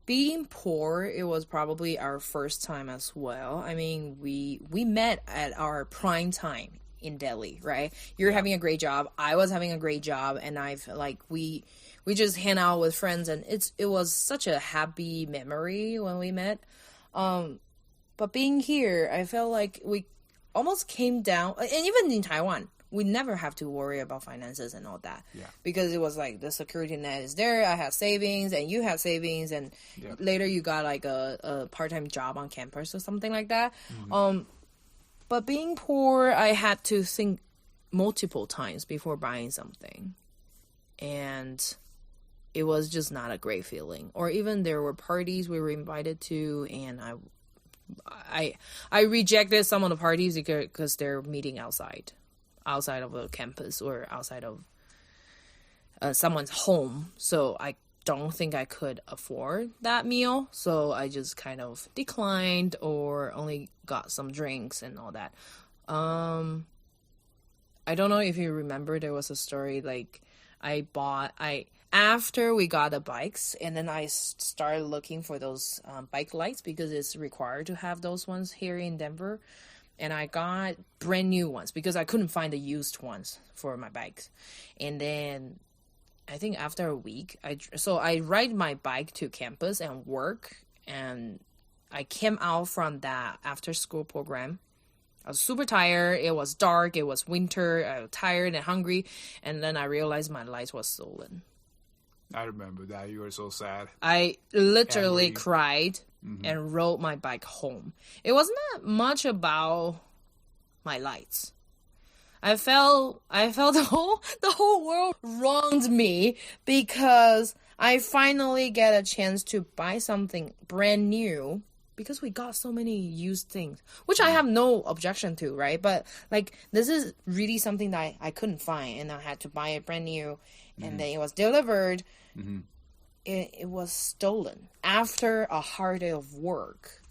being poor, it was probably our first time as well. I mean, we met at our prime time in Delhi, right? You're having a great job, I was having a great job, and we just hang out with friends, and it was such a happy memory when we met. But being here, I felt like we almost came down, and even in Taiwan, we never have to worry about finances and all that. Because it was like the security net is there. I have savings and you have savings, and later you got like a part-time job on campus or something like that. But being poor, I had to think multiple times before buying something. And it was just not a great feeling. Or even there were parties we were invited to, and I rejected some of the parties because they're meeting outside of the campus or outside of someone's home. So I don't think I could afford that meal. So I just kind of declined or only got some drinks and all that. I don't know if you remember, there was a story like after we got the bikes, and then I started looking for those bike lights because it's required to have those ones here in Denver. And I got brand new ones because I couldn't find the used ones for my bikes. And then I think after a week, I ride my bike to campus and work. And I came out from that after school program. I was super tired. It was dark. It was winter. I was tired and hungry. And then I realized my lights was stolen. I remember that. You were so sad. I literally Angry. Cried and rode my bike home. It was not much about my lights. I felt the whole world wronged me because I finally get a chance to buy something brand new because we got so many used things, which I have no objection to, right? But like this is really something that I couldn't find, and I had to buy it brand new, and then it was delivered. It was stolen after a hard day of work.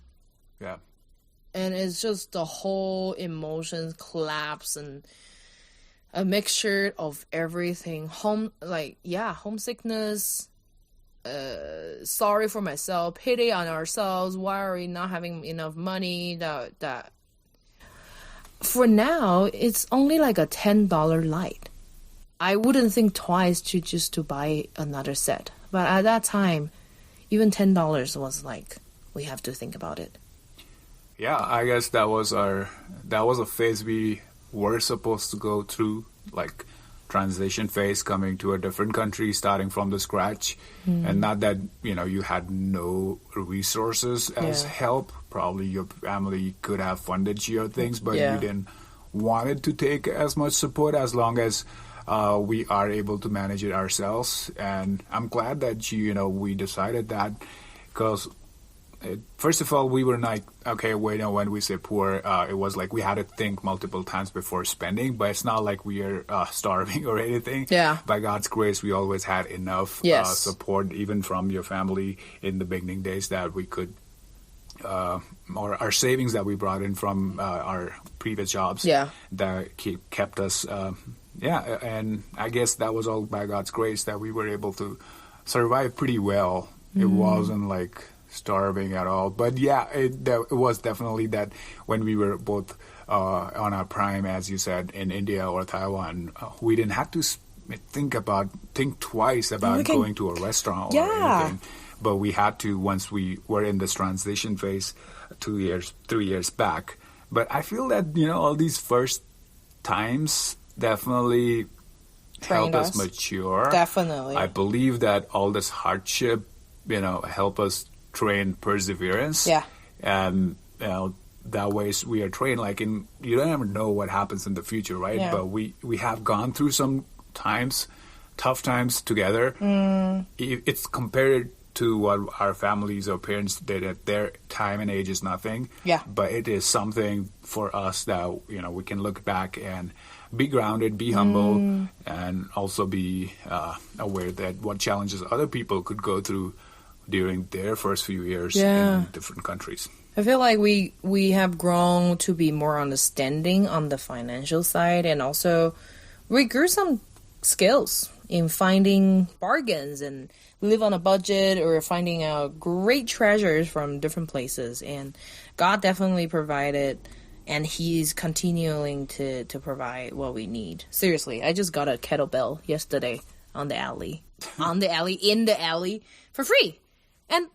Yeah. And it's just the whole emotions collapse and a mixture of everything. Homesickness, sorry for myself, pity on ourselves. Why are we not having enough money? That for now, it's only like a $10 light. I wouldn't think twice to buy another set. But at that time, even $10 was like, we have to think about it. Yeah, I guess that was a phase we were supposed to go through, like transition phase, coming to a different country, starting from the scratch. And not that, you had no resources as help. Probably your family could have funded your things, but you didn't want it to take as much support as long as we are able to manage it ourselves. And I'm glad that we decided that, because first of all, we were like, okay, when we say poor, it was like we had to think multiple times before spending, but it's not like we are starving or anything. Yeah. By God's grace, we always had enough support, even from your family in the beginning days, that we could, or our savings that we brought in from our previous jobs, that kept us, and I guess that was all by God's grace that we were able to survive pretty well. It wasn't like starving at all, but it was definitely that when we were both on our prime, as you said, in India or Taiwan, we didn't have to think twice about going to a restaurant or anything. But we had to once we were in this transition phase 3 years back. But I feel that all these first times definitely help us mature. Definitely. I believe that all this hardship help us train perseverance. Yeah. And that way we are trained, like you don't ever know what happens in the future, right? Yeah. But we have gone through some tough times together. It's compared to what our families or parents did at their time and age is nothing. Yeah. But it is something for us that we can look back and be grounded, be humble, and also be aware that what challenges other people could go through during their first few years in different countries. I feel like we have grown to be more understanding on the financial side, and also we grew some skills in finding bargains and live on a budget, or finding out great treasures from different places. And God definitely provided, and He's continuing to provide what we need. Seriously, I just got a kettlebell yesterday in the alley for free. And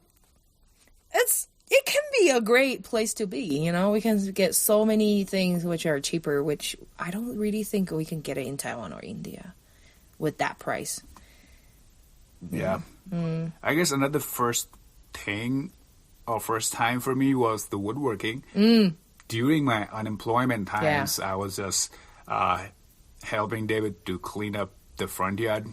it can be a great place to be, we can get so many things which are cheaper, which I don't really think we can get it in Taiwan or India with that price. Yeah. I guess another first time for me was the woodworking. During my unemployment times, I was just helping David to clean up the front yard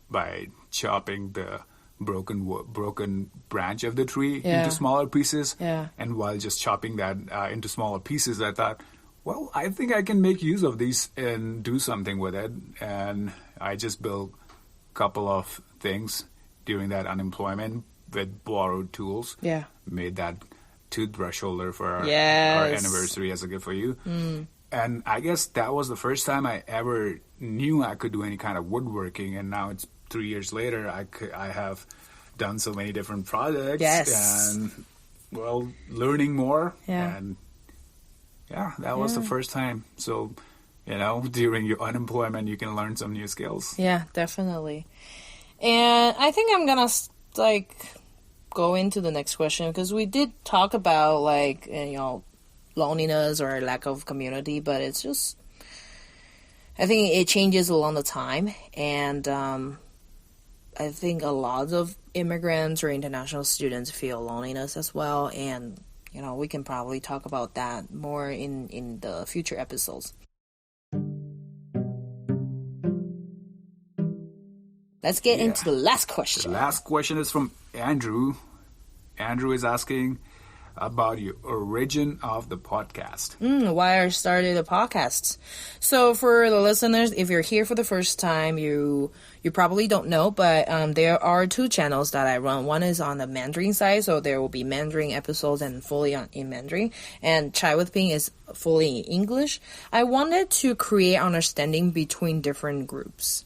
by chopping the broken branch of the tree into smaller pieces. And while just chopping that into smaller pieces, I thought, well, I think I can make use of these and do something with it. And I just built a couple of things during that unemployment with borrowed tools. Made that toothbrush holder for our anniversary as a gift for you. And I guess that was the first time I ever knew I could do any kind of woodworking. And now it's 3 years later, I have done so many different projects and, learning more. And, that was the first time. So, during your unemployment, you can learn some new skills. Yeah, definitely. And I think I'm going to, go into the next question, because we did talk about, loneliness or a lack of community, but it's just, I think it changes along the time. And I think a lot of immigrants or international students feel loneliness as well. And, we can probably talk about that more in the future episodes. Let's get into the last question. The last question is from Andrew. Andrew is asking about the origin of the podcast. Why I started a podcast. So for the listeners, if you're here for the first time, you probably don't know, but there are 2 channels that I run. One is on the Mandarin side, so there will be Mandarin episodes and fully in Mandarin. And Chai with Ping is fully in English. I wanted to create understanding between different groups.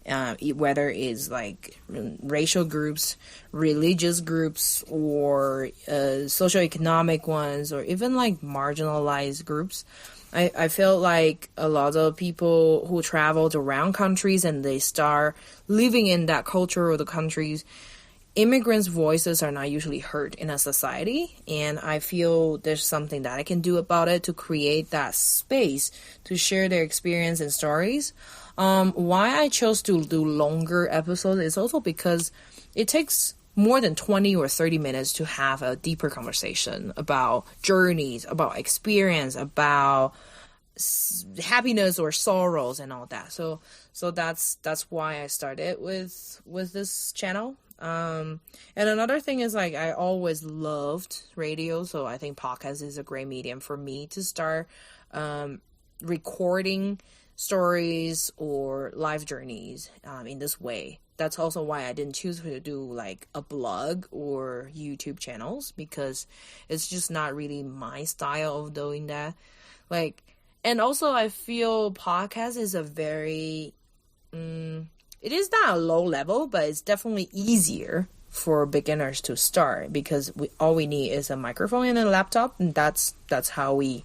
Whether it's like racial groups, religious groups, or socioeconomic ones, or even like marginalized groups. I feel like a lot of people who traveled around countries and they start living in that culture or the countries, immigrants' voices are not usually heard in a society, and I feel there's something that I can do about it to create that space to share their experience and stories. Why I chose to do longer episodes is also because it takes more than 20 or 30 minutes to have a deeper conversation about journeys, about experience, about happiness or sorrows and all that. So that's why I started with this channel. And another thing is, like, I always loved radio, so I think podcast is a great medium for me to start recording stories or life journeys in this way. That's also why I didn't choose to do like a blog or YouTube channels, because it's just not really my style of doing that. Like, and also I feel podcast is a very it is not a low level, but it's definitely easier for beginners to start, because all we need is a microphone and a laptop, and that's how we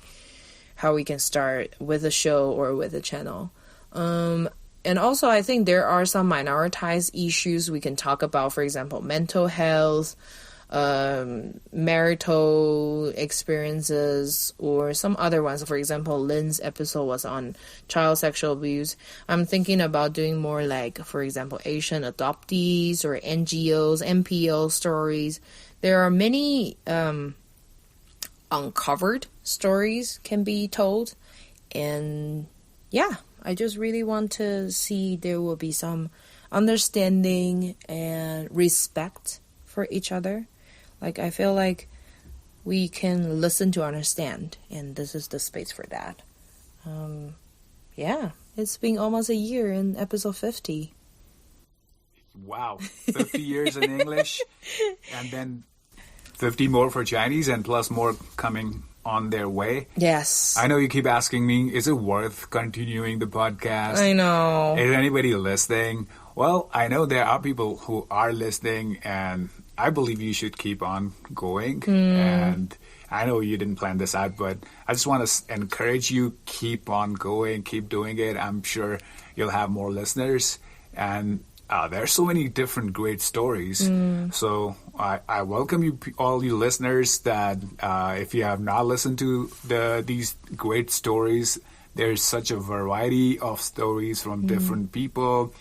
can start with a show or with a channel. And also, I think there are some minoritized issues we can talk about. For example, mental health, marital experiences, or some other ones. For example, Lynn's episode was on child sexual abuse. I'm thinking about doing more like, for example, Asian adoptees or NGOs, NPO stories. There are many uncovered stories can be told, and yeah, I just really want to see there will be some understanding and respect for each other. Like, I feel like we can listen to understand, and this is the space for that. Yeah, it's been almost a year in episode 50. Wow, 50 years in English, and then 50 more for Chinese, and plus more coming on their way. Yes. I know you keep asking me, is it worth continuing the podcast? I know. Is anybody listening? Well, I know there are people who are listening, and I believe you should keep on going. And I know you didn't plan this out, but I just want to encourage you, keep on going, keep doing it. I'm sure you'll have more listeners, and there are so many different great stories. So I welcome you, all you listeners, that if you have not listened to these great stories, there's such a variety of stories from different people,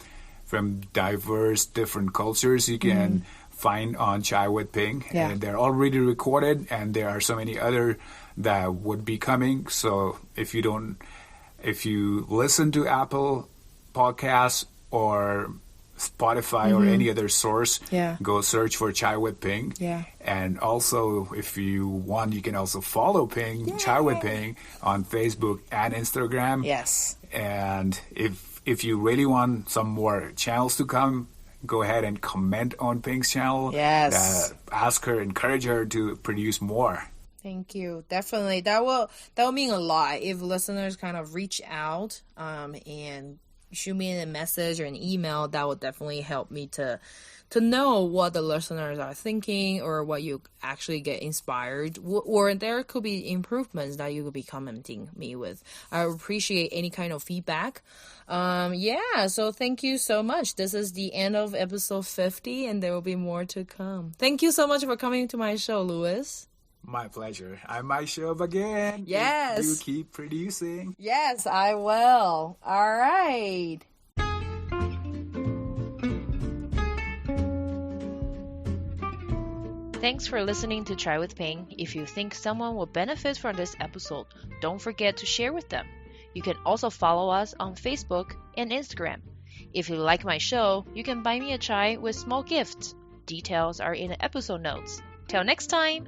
from diverse different cultures you can find on Chai with Ping. Yeah. And they're already recorded, and there are so many other that would be coming. So if you listen to Apple Podcasts or Spotify or any other source, go search for Chai with Ping. Yeah. And also, if you want, you can also follow Ping, Chai with Ping, on Facebook and Instagram. Yes. And if you really want some more channels to come, go ahead and comment on Ping's channel. Yes. Ask her, encourage her to produce more. Thank you. Definitely. That will mean a lot if listeners kind of reach out and shoot me a message or an email. That would definitely help me to know what the listeners are thinking, or what you actually get inspired, or there could be improvements that you could be commenting me with. I appreciate any kind of feedback. So thank you so much. This is the end of episode 50, and there will be more to come. Thank you so much for coming to my show, Louis. My pleasure. I might show up again. Yes. If you keep producing. Yes, I will. All right. Thanks for listening to Chai with Ping. If you think someone will benefit from this episode, don't forget to share with them. You can also follow us on Facebook and Instagram. If you like my show, you can buy me a chai with small gifts. Details are in the episode notes. Till next time!